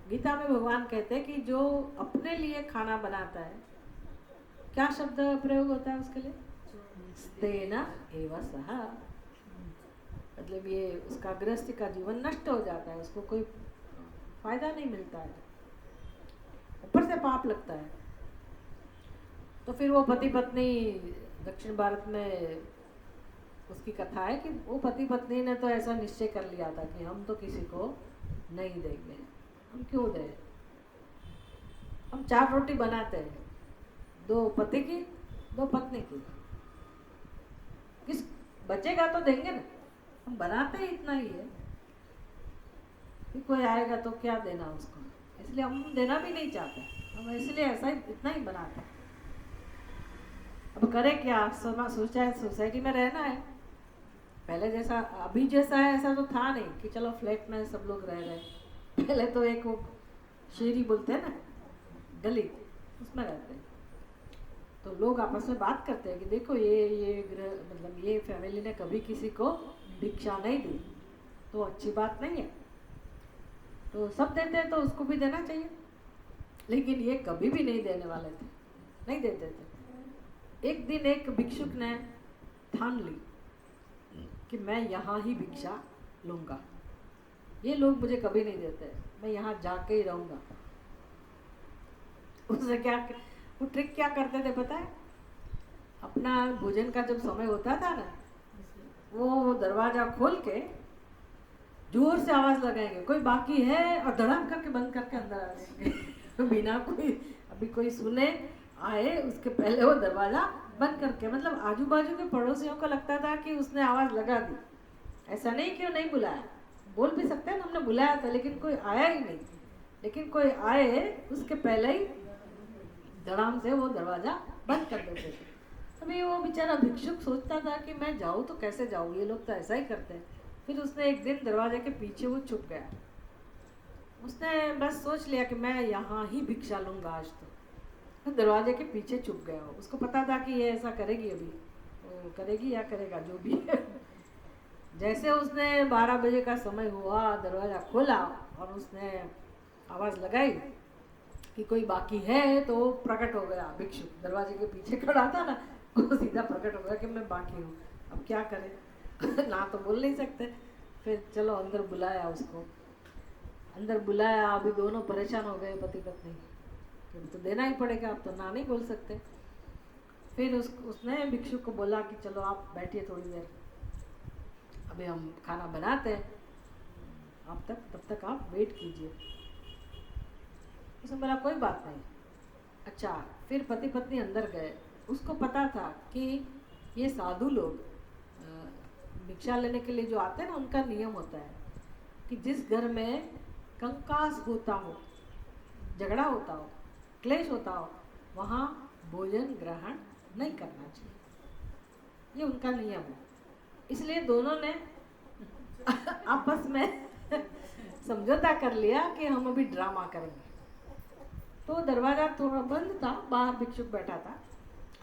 गीता में भगवान कहते हैं कि जो अपने लिए खाना बनाता है, क्या शब्द प्रयोग होता है उसके लिए? स्तेन एव सह। मतलब ये उसका गृहस्थी का जीवन नष्ट हो जाता है, उसको कोई फायदा नहीं मिलता है, ऊपर से पाप लगता है। तो फिर वो पति पत्नी, दक्षिण भारत में उसकी कथा है कि वो पति पत्नी ने तो ऐसा निश्चय कर लिया था कि हम तो किसी को नहीं देंगे, हम क्यों दें? हम 4 रोटी बनाते हैं, 2 पति की दो पत्नी की, किस बचेगा तो देंगे ना। हम बनाते ही इतना ही है कि कोई आएगा तो क्या देना उसको, इसलिए हम देना भी नहीं चाहते, हम इसलिए ऐसा ही इतना ही बनाते हैं। अब करें क्या, सोसाइटी में रहना है, पहले जैसा अभी जैसा है ऐसा तो था नहीं कि चलो फ्लैट में सब लोग रह रहे। पहले तो एक वो शेरी बोलते हैं ना, गली, उसमें रहते हैं, तो लोग आपस में बात करते हैं कि देखो ये मतलब ये फैमिली ने कभी किसी को भिक्षा नहीं दी, तो अच्छी बात नहीं है, तो सब देते हैं तो उसको भी देना चाहिए। लेकिन ये कभी भी नहीं देने वाले थे, नहीं देते थे। एक दिन एक भिक्षुक ने ठान ली कि मैं यहाँ ही भिक्षा लूँगा, ये लोग मुझे कभी नहीं देते, मैं यहाँ जाके ही रहूँगा। उसने क्या, वो ट्रिक क्या करते थे पता है, अपना भोजन का जब समय होता था ना, वो दरवाजा खोल के जोर से आवाज लगाएंगे कोई बाकी है, और धड़ाम करके बंद करके अंदर आ जाएंगे बिना कोई अभी कोई सुने आए उसके पहले वो दरवाजा बंद करके। मतलब आजू बाजू के पड़ोसियों को लगता था कि उसने आवाज लगा दी, ऐसा नहीं कि वो नहीं बुलाया, बोल भी सकते हैं हमने बुलाया था लेकिन कोई आया ही नहीं, लेकिन कोई आए उसके पहले ही धड़ाम से वो दरवाजा बंद कर देते थे। अभी वो बेचारा भिक्षुक सोचता था कि मैं जाऊँ तो कैसे जाऊँ, ये लोग तो ऐसा ही करते हैं। फिर उसने एक दिन दरवाजे के पीछे वो छुप गया, उसने बस सोच लिया कि मैं यहाँ ही भिक्षा लूँगा आज तो दरवाजे के पीछे छुप गया। उसको पता था कि ये ऐसा करेगी, अभी वो करेगी या करेगा जो भी है। जैसे उसने 12 बजे का समय हुआ, दरवाज़ा खोला और उसने आवाज़ लगाई कि कोई बाकी है, तो प्रकट हो गया भिक्षुक, दरवाजे के पीछे खड़ा था ना, वो सीधा प्रकट हो गया कि मैं बाकी हूँ। अब क्या करें ना तो बोल नहीं सकते। फिर चलो अंदर बुलाया उसको, अंदर बुलाया। अभी दोनों परेशान हो गए पति पत्नी, तो देना ही पड़ेगा, अब तो ना नहीं बोल सकते। फिर उसने भिक्षुक को बोला कि चलो आप बैठिए थोड़ी देर, अभी हम खाना बनाते हैं, आप तब तक आप वेट कीजिए। उसने बोला कोई बात नहीं। अच्छा, फिर पति पत्नी अंदर गए। उसको पता था कि ये साधु लोग भिक्षा लेने के लिए जो आते हैं ना, उनका नियम होता है कि जिस घर में कंकास होता हो, झगड़ा होता हो, क्लेश होता हो, वहाँ भोजन ग्रहण नहीं करना चाहिए, ये उनका नियम है। इसलिए दोनों ने आपस में समझौता कर लिया कि हम अभी ड्रामा करेंगे। तो दरवाज़ा थोड़ा बंद था, बाहर भिक्षुक बैठा था,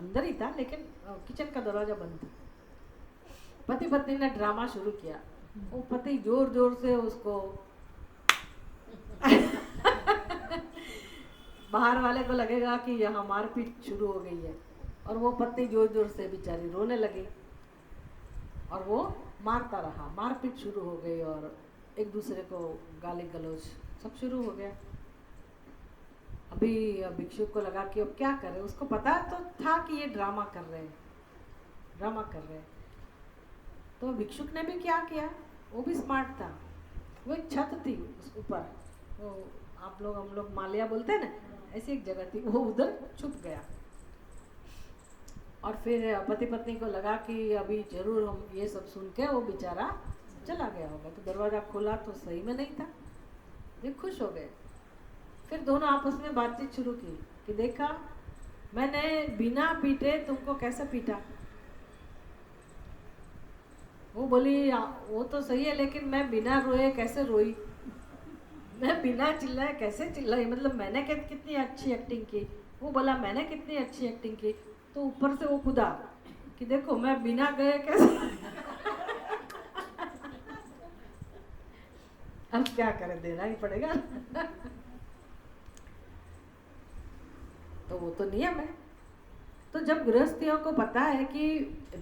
अंदर ही था लेकिन किचन का दरवाज़ा बंद था। पति पत्नी ने ड्रामा शुरू किया। वो पति जोर जोर से उसको बाहर वाले को लगेगा कि यहाँ मारपीट शुरू हो गई है, और वो पत्नी जोर जोर से बेचारी रोने लगी और वो मारता रहा। मारपीट शुरू हो गई और एक दूसरे को गाली गलौज सब शुरू हो गया। अभी भिक्षुक को लगा कि अब क्या करे, उसको पता तो था कि ये ड्रामा कर रहे हैं, ड्रामा कर रहे हैं। तो भिक्षुक ने भी क्या किया, वो भी स्मार्ट था। वो एक छत थी उस ऊपर, वो हम लोग मालिया बोलते हैं ना, ऐसी एक जगह थी, वो उधर छुप गया। और फिर पति पत्नी को लगा कि अभी जरूर हम ये सब सुन के वो बेचारा चला गया होगा। तो दरवाज़ा खोला तो सही में नहीं था। ये खुश हो गए। फिर दोनों आपस में बातचीत शुरू की कि देखा मैंने बिना पीटे तुमको कैसे पीटा। वो बोली वो तो सही है, लेकिन मैं बिना रोए कैसे रोई, मैं बिना चिल्लाए कैसे चिल्लाई, मतलब मैंने कितनी अच्छी एक्टिंग की। वो बोला मैंने कितनी अच्छी एक्टिंग की। तो ऊपर से वो खुदा कि देखो मैं बिना गए कैसे अब क्या करें, देना ही पड़ेगा तो वो तो नियम है। तो जब गृहस्थियों को पता है कि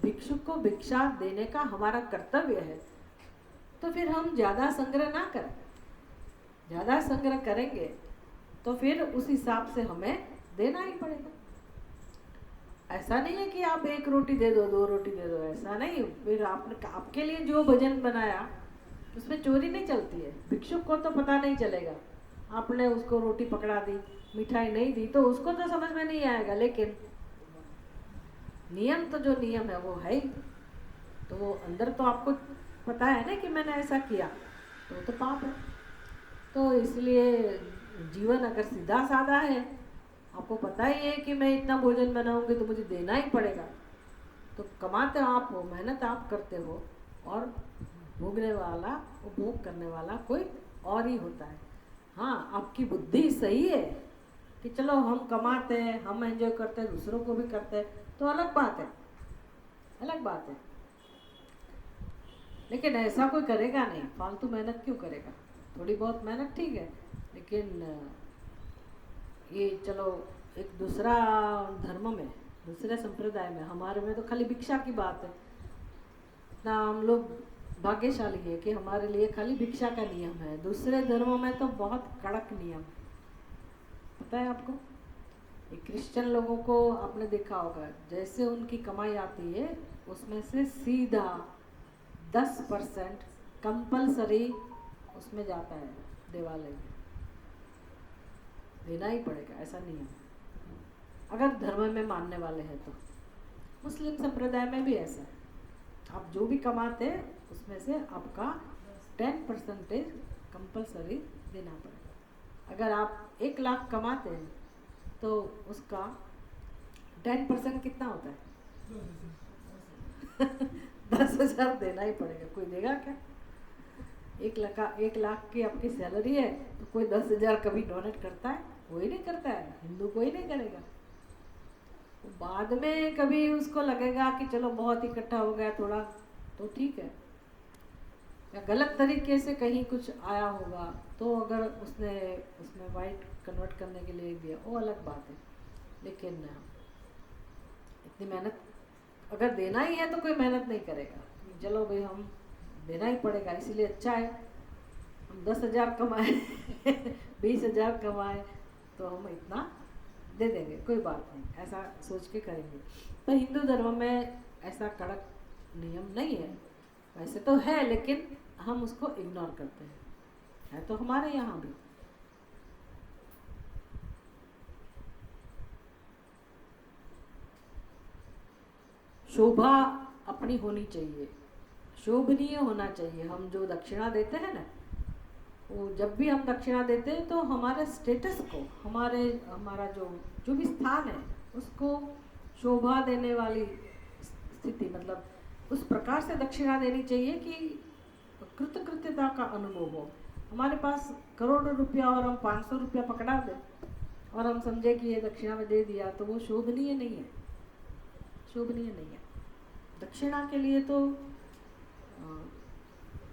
भिक्षुक को भिक्षा देने का हमारा कर्तव्य है, तो फिर हम ज़्यादा संग्रह ना करें। ज़्यादा संग्रह करेंगे तो फिर उस हिसाब से हमें देना ही पड़ेगा। ऐसा नहीं है कि आप 1 रोटी दे दो, 2 रोटी दे दो, ऐसा नहीं। फिर आपने आपके लिए जो भोजन बनाया उसमें चोरी नहीं चलती है। भिक्षुक को तो पता नहीं चलेगा, आपने उसको रोटी पकड़ा दी, मिठाई नहीं दी, तो उसको तो समझ में नहीं आएगा। लेकिन नियम तो जो नियम है वो है ही, तो वो अंदर तो आपको पता है ना कि मैंने ऐसा किया, तो वो तो पाप है। तो इसलिए जीवन अगर सीधा साधा है, आपको पता ही है कि मैं इतना भोजन बनाऊंगी तो मुझे देना ही पड़ेगा, तो कमाते आप हो, मेहनत आप करते हो, और भोगने वाला, उपभोग करने वाला कोई और ही होता है। हाँ, आपकी बुद्धि सही है कि चलो हम कमाते हैं, हम एंजॉय करते हैं, दूसरों को भी करते हैं, तो अलग बात है, अलग बात है। लेकिन ऐसा कोई करेगा नहीं, फालतू मेहनत क्यों करेगा? थोड़ी बहुत मेहनत ठीक है, लेकिन ये चलो एक दूसरा धर्म में, दूसरे संप्रदाय में, हमारे में तो खाली भिक्षा की बात है ना। हम लोग भाग्यशाली है कि हमारे लिए खाली भिक्षा का नियम है। दूसरे धर्मों में तो बहुत कड़क नियम है, पता है आपको? ये क्रिश्चियन लोगों को आपने देखा होगा, जैसे उनकी कमाई आती है उसमें से सीधा 10% कंपलसरी उसमें जाता है, देवालय में देना ही पड़ेगा, ऐसा नियम है अगर धर्म में मानने वाले हैं तो। मुस्लिम संप्रदाय में भी ऐसा है, आप जो भी कमाते हैं उसमें से आपका 10% कंपलसरी देना पड़ेगा। अगर आप 1 लाख कमाते हैं तो उसका 10% कितना होता है? 10,000 देना ही पड़ेगा। कोई देगा क्या? 1 लाख की आपकी सैलरी है तो कोई 10,000 कभी डोनेट करता है? कोई नहीं करता है, हिंदू कोई नहीं करेगा। बाद में कभी उसको लगेगा कि चलो बहुत इकट्ठा हो गया थोड़ा, तो ठीक है, या गलत तरीके से कहीं कुछ आया होगा तो अगर उसने उसमें वाइट कन्वर्ट करने के लिए दिया, वो अलग बात है। लेकिन इतनी मेहनत अगर देना ही है तो कोई मेहनत नहीं करेगा, चलो भाई हम देना ही पड़ेगा, इसीलिए अच्छा है हम 10,000 कमाए 20,000 कमाए तो हम इतना दे देंगे, कोई बात नहीं, ऐसा सोच के करेंगे। तो हिंदू धर्म में ऐसा कड़क नियम नहीं है, वैसे तो है लेकिन हम उसको इग्नोर करते हैं, है तो हमारे यहाँ भी। शोभा अपनी होनी चाहिए, शोभनीय होना चाहिए। हम जो दक्षिणा देते हैं ना, वो जब भी हम दक्षिणा देते हैं तो हमारे स्टेटस को, हमारा जो भी स्थान है उसको शोभा देने वाली स्थिति, मतलब उस प्रकार से दक्षिणा देनी चाहिए कि कृतकृत्यता का अनुभव हो। हमारे पास करोड़ों रुपया और हम 500 रुपया पकड़ा दें और हम समझे कि ये दक्षिणा में दे दिया, तो वो शोभनीय नहीं है, शोभनीय नहीं है। दक्षिणा के लिए तो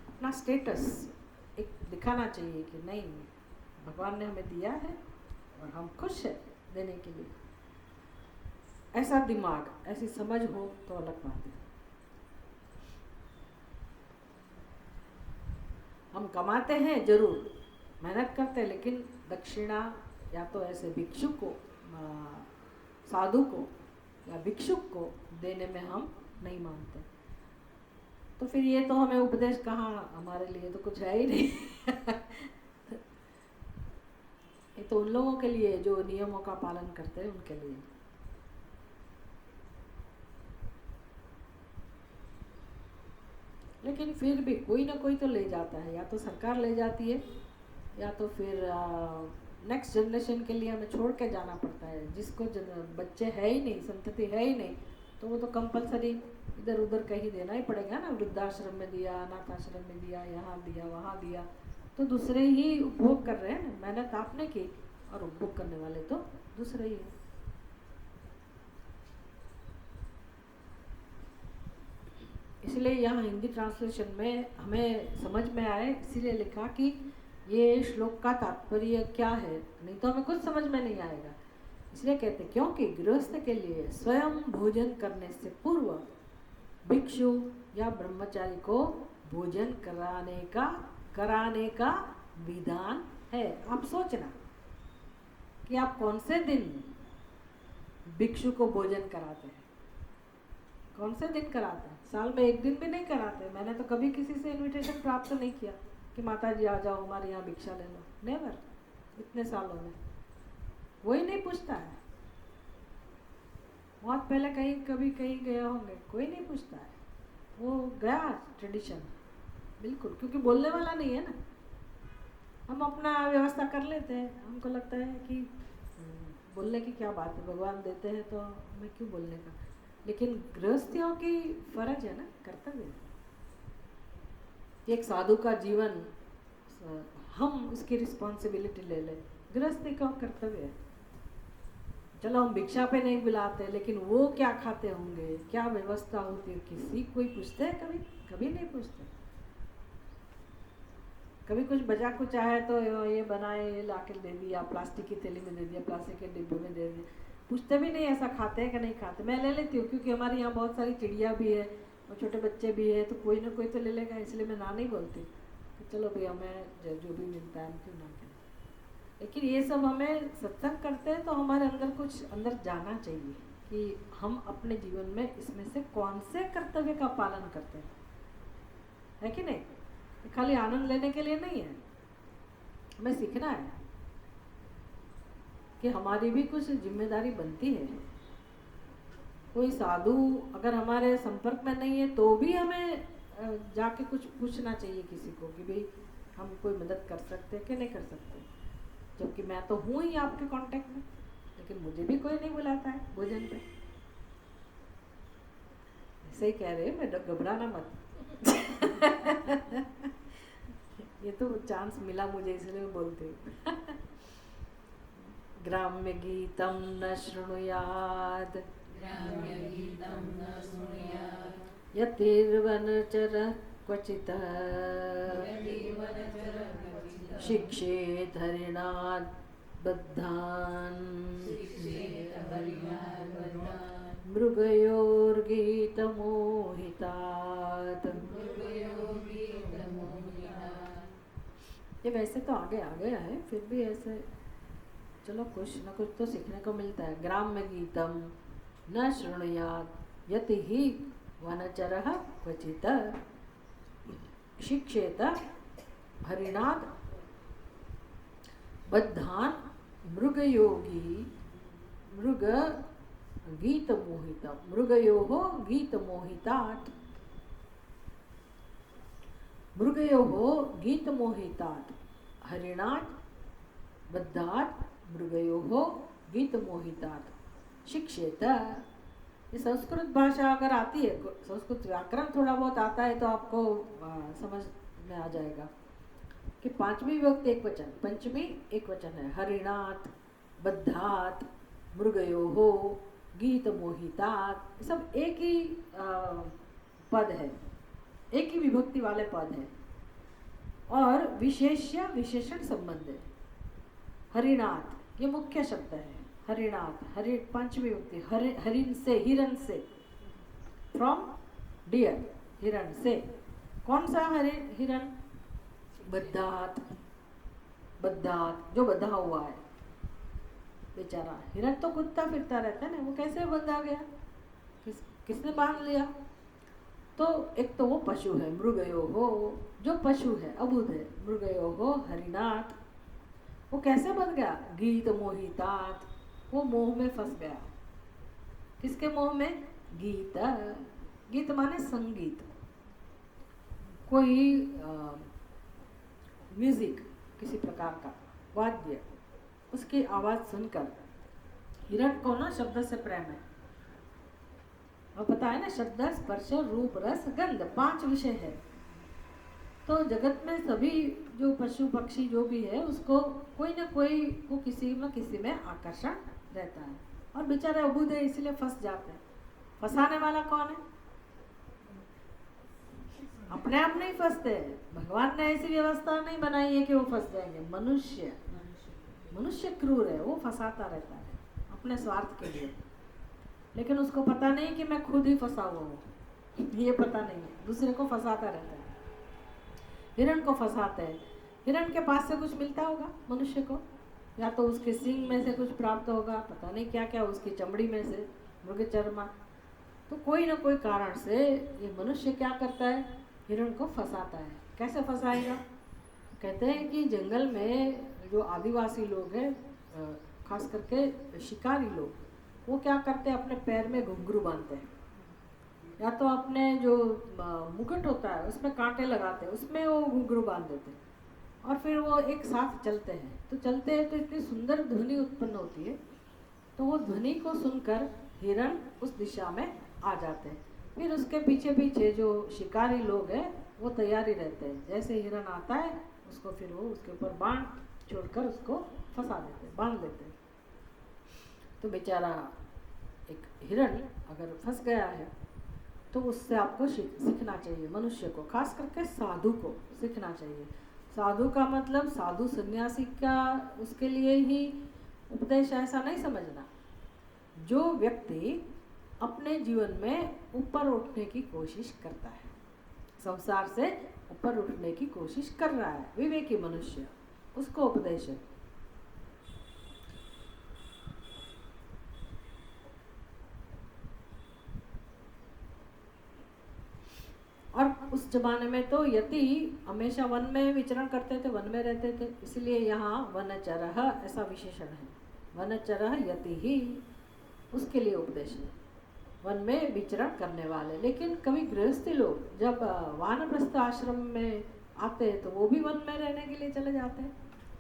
अपना स्टेटस एक दिखाना चाहिए कि नहीं, भगवान ने हमें दिया है और हम खुश हैं देने के लिए। ऐसा दिमाग, ऐसी समझ हो तो अलग बात है। हम कमाते हैं जरूर, मेहनत करते हैं, लेकिन दक्षिणा या तो ऐसे भिक्षु को, साधु को या भिक्षुक को देने में हम नहीं मानते। तो फिर ये तो हमें उपदेश कहाँ, हमारे लिए तो कुछ है ही नहीं ये तो उन लोगों के लिए जो नियमों का पालन करते हैं, उनके लिए। लेकिन फिर भी कोई ना कोई तो ले जाता है, या तो सरकार ले जाती है या तो फिर नेक्स्ट जनरेशन के लिए हमें छोड़ के जाना पड़ता है। जिसको बच्चे है ही नहीं, संतति है ही नहीं, तो वो तो कंपलसरी इधर उधर कहीं देना ही पड़ेगा ना। वृद्धाश्रम में दिया, अनाथ आश्रम में दिया, यहाँ दिया, वहाँ दिया, तो दूसरे ही उपभोग कर रहे हैं ना। मेहनत आपने की और उपभोग करने वाले तो दूसरे ही हैं। इसलिए यहाँ हिंदी ट्रांसलेशन में हमें समझ में आए, इसीलिए लिखा कि ये श्लोक का तात्पर्य क्या है, नहीं तो हमें कुछ समझ में नहीं आएगा। इसलिए कहते क्योंकि गृहस्थ के लिए स्वयं भोजन करने से पूर्व भिक्षु या ब्रह्मचारी को भोजन कराने का विधान है। आप सोचना कि आप कौन से दिन भिक्षु को भोजन कराते हैं, कौन से दिन कराते हैं? साल में एक दिन भी नहीं कराते। मैंने तो कभी किसी से इनविटेशन प्राप्त नहीं किया कि माता जी आ जाओ हमारे यहाँ भिक्षा ले लो, नेवर। इतने सालों में कोई नहीं पूछता है। बहुत पहले कहीं कभी कहीं गए होंगे, कोई नहीं पूछता है, वो गया ट्रेडिशन बिल्कुल, क्योंकि बोलने वाला नहीं है ना। हम अपना व्यवस्था कर लेते हैं, हमको लगता है कि बोलने की क्या बात है, भगवान देते हैं तो हमें क्यों बोलने का। लेकिन गृहस्थियों की फर्ज है ना, कर्तव्य है। एक साधु का जीवन हम उसकी रिस्पॉन्सिबिलिटी ले लें, गृहस्थी का कर्तव्य है। चलो हम भिक्षा पे नहीं बुलाते, लेकिन वो क्या खाते होंगे, क्या व्यवस्था होती है, किसी कोई पूछते हैं? कभी कभी नहीं पूछते। कभी कुछ बचा कुछ आया तो ये बनाए, ये ला के दे दिया, प्लास्टिक की थैली में दे दिया, प्लास्टिक के डिब्बे में दे दिया, पूछते भी नहीं ऐसा खाते हैं कि नहीं खाते। मैं ले लेती हूँ क्योंकि हमारे यहाँ बहुत सारी चिड़िया भी है और छोटे बच्चे भी है, तो कोई ना कोई तो ले लेगा, इसलिए मैं ना नहीं बोलती कि चलो भैया मैं जो भी मिलता है हम क्यों ना करें। लेकिन ये सब हमें सत्संग करते हैं तो हमारे अंदर कुछ अंदर जाना चाहिए कि हम अपने जीवन में इसमें से कौन से कर्तव्य का पालन करते हैं, है कि नहीं। खाली आनंद लेने के लिए नहीं है, हमें सीखना है कि हमारी भी कुछ जिम्मेदारी बनती है। कोई साधु अगर हमारे संपर्क में नहीं है तो भी हमें जाके कुछ पूछना चाहिए किसी को कि भाई हम कोई मदद कर सकते हैं कि नहीं कर सकते। जबकि मैं तो हूँ ही आपके कांटेक्ट में, लेकिन मुझे भी कोई नहीं बुलाता है भोजन पे। सही कह रहे हैं, मैं घबराना मत। ये तो चांस मिला मुझे इसलिए मैं बोलती हूँ। ग्राम्य गीतम न शृणुयाद यतिर्वनचर क्वचित् शिक्षेत हरिणाद बद्धान् मृगयोर्गीतमोहितात्। ये वैसे तो आगे आ गया है, फिर भी ऐसे चलो कुछ न कुछ तो सीखने को मिलता है। ग्राम्य गीतम न शृणुयात् यतिः वनचरः क्वचित् शिक्षेत हरिणाद बद्धान् मृग गीतमोहितं मृगयोः गीतमोहितात् गीतमोहितात् हरिणात् बद्धात् मृगयोः गीतमोहितात् शिक्षेत। ये संस्कृत भाषा अगर आती है, संस्कृत व्याकरण थोड़ा बहुत आता है तो आपको समझ में आ जाएगा कि पांचवी विभक्ति एक वचन, पंचमी एक वचन है। हरिणात् बद्धात् मृगयोः गीतमोहितात्, सब एक ही पद है, एक ही विभक्ति वाले पद है और विशेष्य विशेषण संबंध है। हरिणात् ये मुख्य शब्द है। हरिणात् हरि पांचवी विभक्ति, हरिण से, हिरण से, फ्रॉम डियर, हिरण से। कौन सा हिरण? बद्धात्, बद्धात् जो बंधा हुआ है बेचारा। हिरण तो कुत्ता फिरता रहता है ना, वो कैसे बंधा गया, किसने बांध लिया? तो एक तो वो पशु है मृगयोः, जो पशु है अबुध है। मृगयोः हरिणात्, वो कैसे बंध गया? गीतमोहितात्, वो मोह में फंस गया। किसके मोह में? गीत। गीत माने संगीत, कोई म्यूजिक, किसी प्रकार का वाद्य, उसकी आवाज सुनकर। हिरण को ना शब्द से प्रेम है, और पता है ना, शब्द स्पर्श रूप रस गंध 5 विषय है। तो जगत में सभी जो पशु पक्षी जो भी है उसको कोई ना कोई को किसी न किसी में आकर्षण रहता है, और बेचारे अबूझ है इसलिए फंस जाते हैं। फंसाने वाला कौन है? अपने आप नहीं फंसते, भगवान ने ऐसी व्यवस्था नहीं बनाई है कि वो फंस जाएंगे। मनुष्य क्रूर है, वो फंसाता रहता है अपने स्वार्थ के लिए। लेकिन उसको पता नहीं कि मैं खुद ही फंसा हुआ हूँ, ये पता नहीं है, दूसरे को फंसाता रहता है। हिरण को फंसाते हैं। हिरण के पास से कुछ मिलता होगा मनुष्य को, या तो उसके सींग में से कुछ प्राप्त होगा, पता नहीं क्या क्या, उसकी चमड़ी में से, मृग चर्मा। तो कोई ना कोई कारण से ये मनुष्य क्या करता है? हिरण को फंसाता है। कैसे फंसाएगा? कहते हैं कि जंगल में जो आदिवासी लोग हैं, खास करके शिकारी लोग, वो क्या करते हैं, अपने पैर में घुंघरू बांधते हैं, या तो अपने जो मुकुट होता है उसमें कांटे लगाते हैं, उसमें वो घुंघरू बांध देते हैं, और फिर वो एक साथ चलते हैं। तो चलते हैं तो इतनी सुंदर ध्वनि उत्पन्न होती है, तो वो ध्वनि को सुनकर हिरण उस दिशा में आ जाते हैं। फिर उसके पीछे पीछे जो शिकारी लोग हैं वो तैयारी रहते हैं, जैसे हिरण आता है उसको फिर वो उसके ऊपर बाण छोड़कर उसको फंसा देते हैं, बांध देते हैं। तो बेचारा एक हिरण अगर फंस गया है तो उससे आपको सीखना चाहिए, मनुष्य को, खास करके साधु को सीखना चाहिए। साधु का मतलब साधु सन्यासी का उसके लिए ही उपदेश ऐसा नहीं समझना। जो व्यक्ति अपने जीवन में ऊपर उठने की कोशिश करता है, संसार से ऊपर उठने की कोशिश कर रहा है, विवेकी मनुष्य, उसको उपदेश है। और उस जमाने में तो यति हमेशा वन में विचरण करते थे, वन में रहते थे, इसलिए यहाँ वनचरः ऐसा विशेषण है। वनचरः यति ही उसके लिए उपदेश है, वन में विचरण करने वाले। लेकिन कभी गृहस्थी लोग जब वानप्रस्थ आश्रम में आते हैं तो वो भी वन में रहने के लिए चले जाते हैं,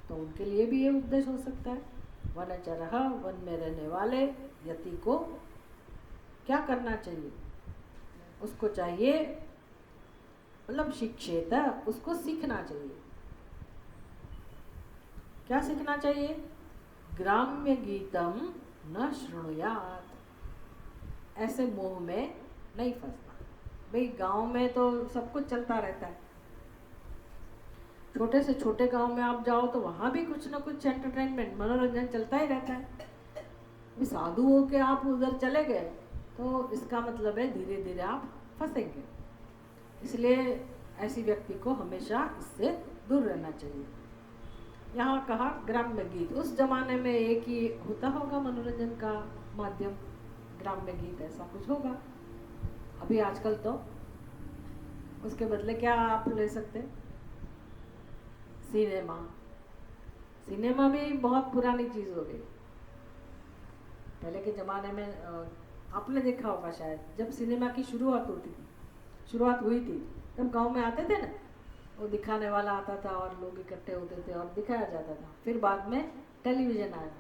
तो उनके लिए भी ये उपदेश हो सकता है। वनचरः वन में रहने वाले यति को क्या करना चाहिए, उसको चाहिए मतलब शिक्षेत, उसको सीखना चाहिए। क्या सीखना चाहिए? ग्राम्य गीतम न शृणुयात, ऐसे मोह में नहीं फंसना। भाई गांव में तो सब कुछ चलता रहता है, छोटे से छोटे गांव में आप जाओ तो वहां भी कुछ ना कुछ एंटरटेनमेंट, मनोरंजन चलता ही रहता है। साधु हो के आप उधर चले गए तो इसका मतलब है धीरे धीरे आप फंसेंगे। इसलिए ऐसी व्यक्ति को हमेशा इससे दूर रहना चाहिए। यहाँ कहा ग्राम्य गीत, उस जमाने में एक ही होता होगा मनोरंजन का माध्यम, ग्राम्य गीत ऐसा कुछ होगा। अभी आजकल तो उसके बदले क्या आप ले सकते, सिनेमा। सिनेमा भी बहुत पुरानी चीज़ हो गई। पहले के ज़माने में आपने देखा होगा शायद, जब सिनेमा की शुरुआत हुई थी तब गांव में आते थे ना, वो दिखाने वाला आता था और लोग इकट्ठे होते थे और दिखाया जाता था। फिर बाद में टेलीविज़न आया,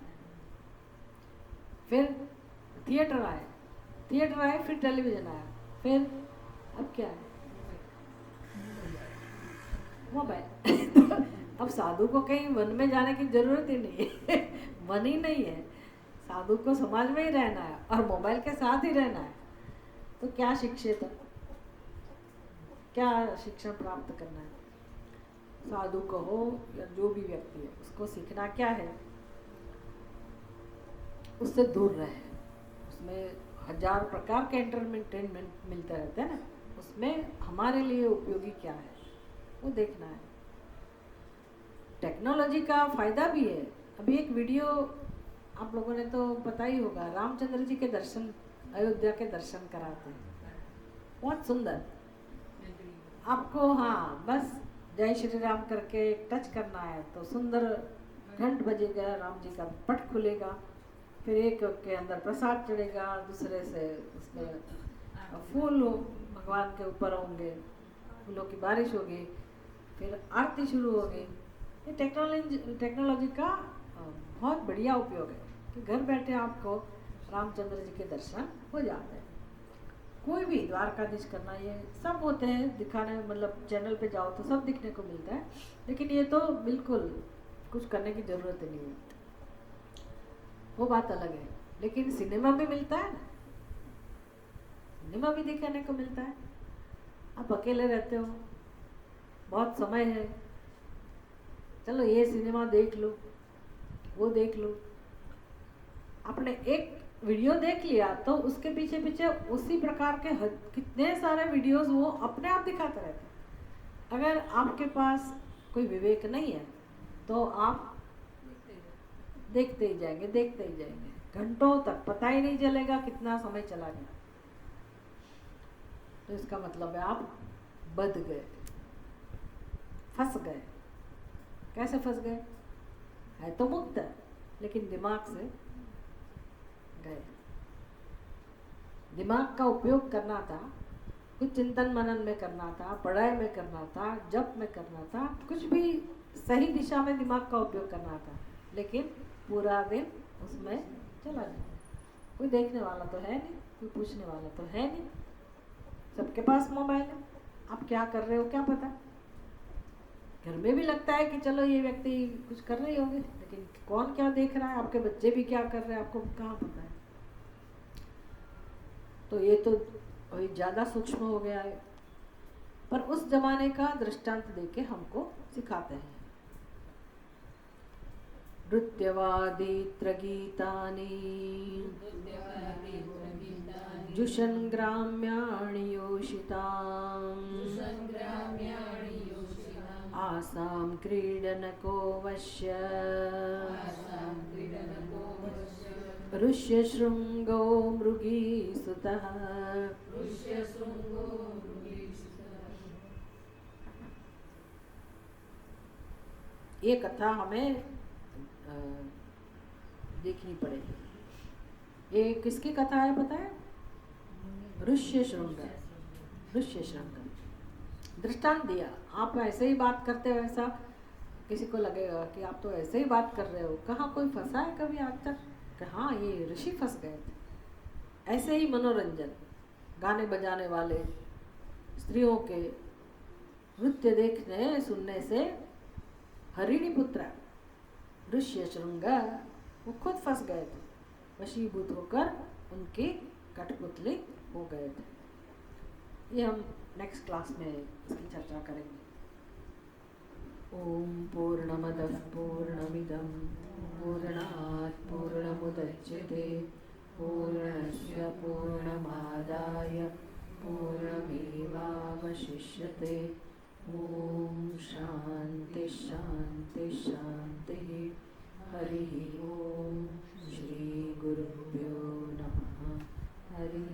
फिर थिएटर आए, फिर टेलीविज़न आया, फिर अब क्या है, मोबाइल। अब साधु को कहीं वन में जाने की जरूरत ही नहीं है। वन ही नहीं है, साधु को समाज में ही रहना है और मोबाइल के साथ ही रहना है। तो क्या शिक्षित, क्या शिक्षा प्राप्त करना है? साधु को हो या जो भी व्यक्ति है, उसको सीखना क्या है, उससे दूर रहे। उसमें हजार प्रकार के एंटरटेनमेंट मिलते रहते हैं ना, उसमें हमारे लिए उपयोगी क्या है वो देखना है। टेक्नोलॉजी का फायदा भी है। अभी एक वीडियो आप लोगों ने तो पता ही होगा, रामचंद्र जी के दर्शन, अयोध्या के दर्शन कराते हैं, बहुत सुंदर। आपको हाँ बस जय श्री राम करके टच करना है तो सुंदर घंट बजेगा, राम जी का पट खुलेगा, फिर एक के अंदर प्रसाद चढ़ेगा, दूसरे से उसमें फूल भगवान के ऊपर होंगे, फूलों की बारिश होगी, फिर आरती शुरू होगी। ये टेक्नोलॉजी का बहुत बढ़िया उपयोग है कि घर बैठे आपको रामचंद्र जी के दर्शन हो जाते हैं। कोई भी द्वारकाधीश करना, ये सब होते हैं दिखाने, मतलब चैनल पे जाओ तो सब दिखने को मिलता है। लेकिन ये तो बिल्कुल कुछ करने की ज़रूरत ही नहीं है, वो बात अलग है। लेकिन सिनेमा भी मिलता है ना, सिनेमा भी दिखाने को मिलता है। आप अकेले रहते हो, बहुत समय है, चलो ये सिनेमा देख लो, वो देख लो। आपने एक वीडियो देख लिया तो उसके पीछे पीछे उसी प्रकार के कितने सारे वीडियोस वो अपने आप दिखाते रहते हैं। अगर आपके पास कोई विवेक नहीं है तो आप देखते ही जाएंगे, घंटों तक पता ही नहीं चलेगा कितना समय चला गया। तो इसका मतलब है आप बध गए, फंस गए। कैसे फंस गए? है तो मुक्त लेकिन दिमाग से गए। दिमाग का उपयोग करना था, कुछ चिंतन मनन में करना था, पढ़ाई में करना था, जप में करना था, कुछ भी सही दिशा में दिमाग का उपयोग करना था, लेकिन पूरा दिन उसमें चला जाता। कोई देखने वाला तो है नहीं, कोई पूछने वाला तो है नहीं, सबके पास मोबाइल है, आप क्या कर रहे हो क्या पता। घर में भी लगता है कि चलो ये व्यक्ति कुछ कर रहे होंगे, लेकिन कौन क्या देख रहा है, आपके बच्चे भी क्या कर रहे हैं, आपको कहाँ पता है। तो ये तो ज़्यादा सूक्ष्म हो गया है, पर उस जमाने का दृष्टांत देके हमको सिखाते हैं। नृत्यवादीत्र गीतानि जुषन् ग्राम्याणि योषिताम् आसां क्रीडनको वश्य ऋष्यशृङ्गो मृगीसुतः। ये कथा हमें देखनी पड़ेगी। ये किसकी कथा है पता है? ऋष्यशृंग। ऋष्यशृंग दृष्टांत दिया, आप ऐसे ही बात करते हो, ऐसा किसी को लगेगा कि आप तो ऐसे ही बात कर रहे हो, कहाँ कोई फंसा है कभी आज तक? हाँ, ये ऋषि फंस गए थे। ऐसे ही मनोरंजन, गाने बजाने वाले, स्त्रियों के नृत्य देखने सुनने से हरिणी पुत्र ऋष्यशृंग वो खुद फंस गए थे, वशीभूत होकर उनकी कठपुतली हो गए थे। ये हम नेक्स्ट क्लास में इसकी चर्चा करेंगे। ओम पूर्णमदः पूर्णमिदं पूर्णात् पूर्णमुदच्यते पूर्णस्य पूर्णमादाय पूर्णमेवावशिष्यते। ओम शांति शांति शांति। हरि ओम। श्री गुरुभ्यो नमः। हरि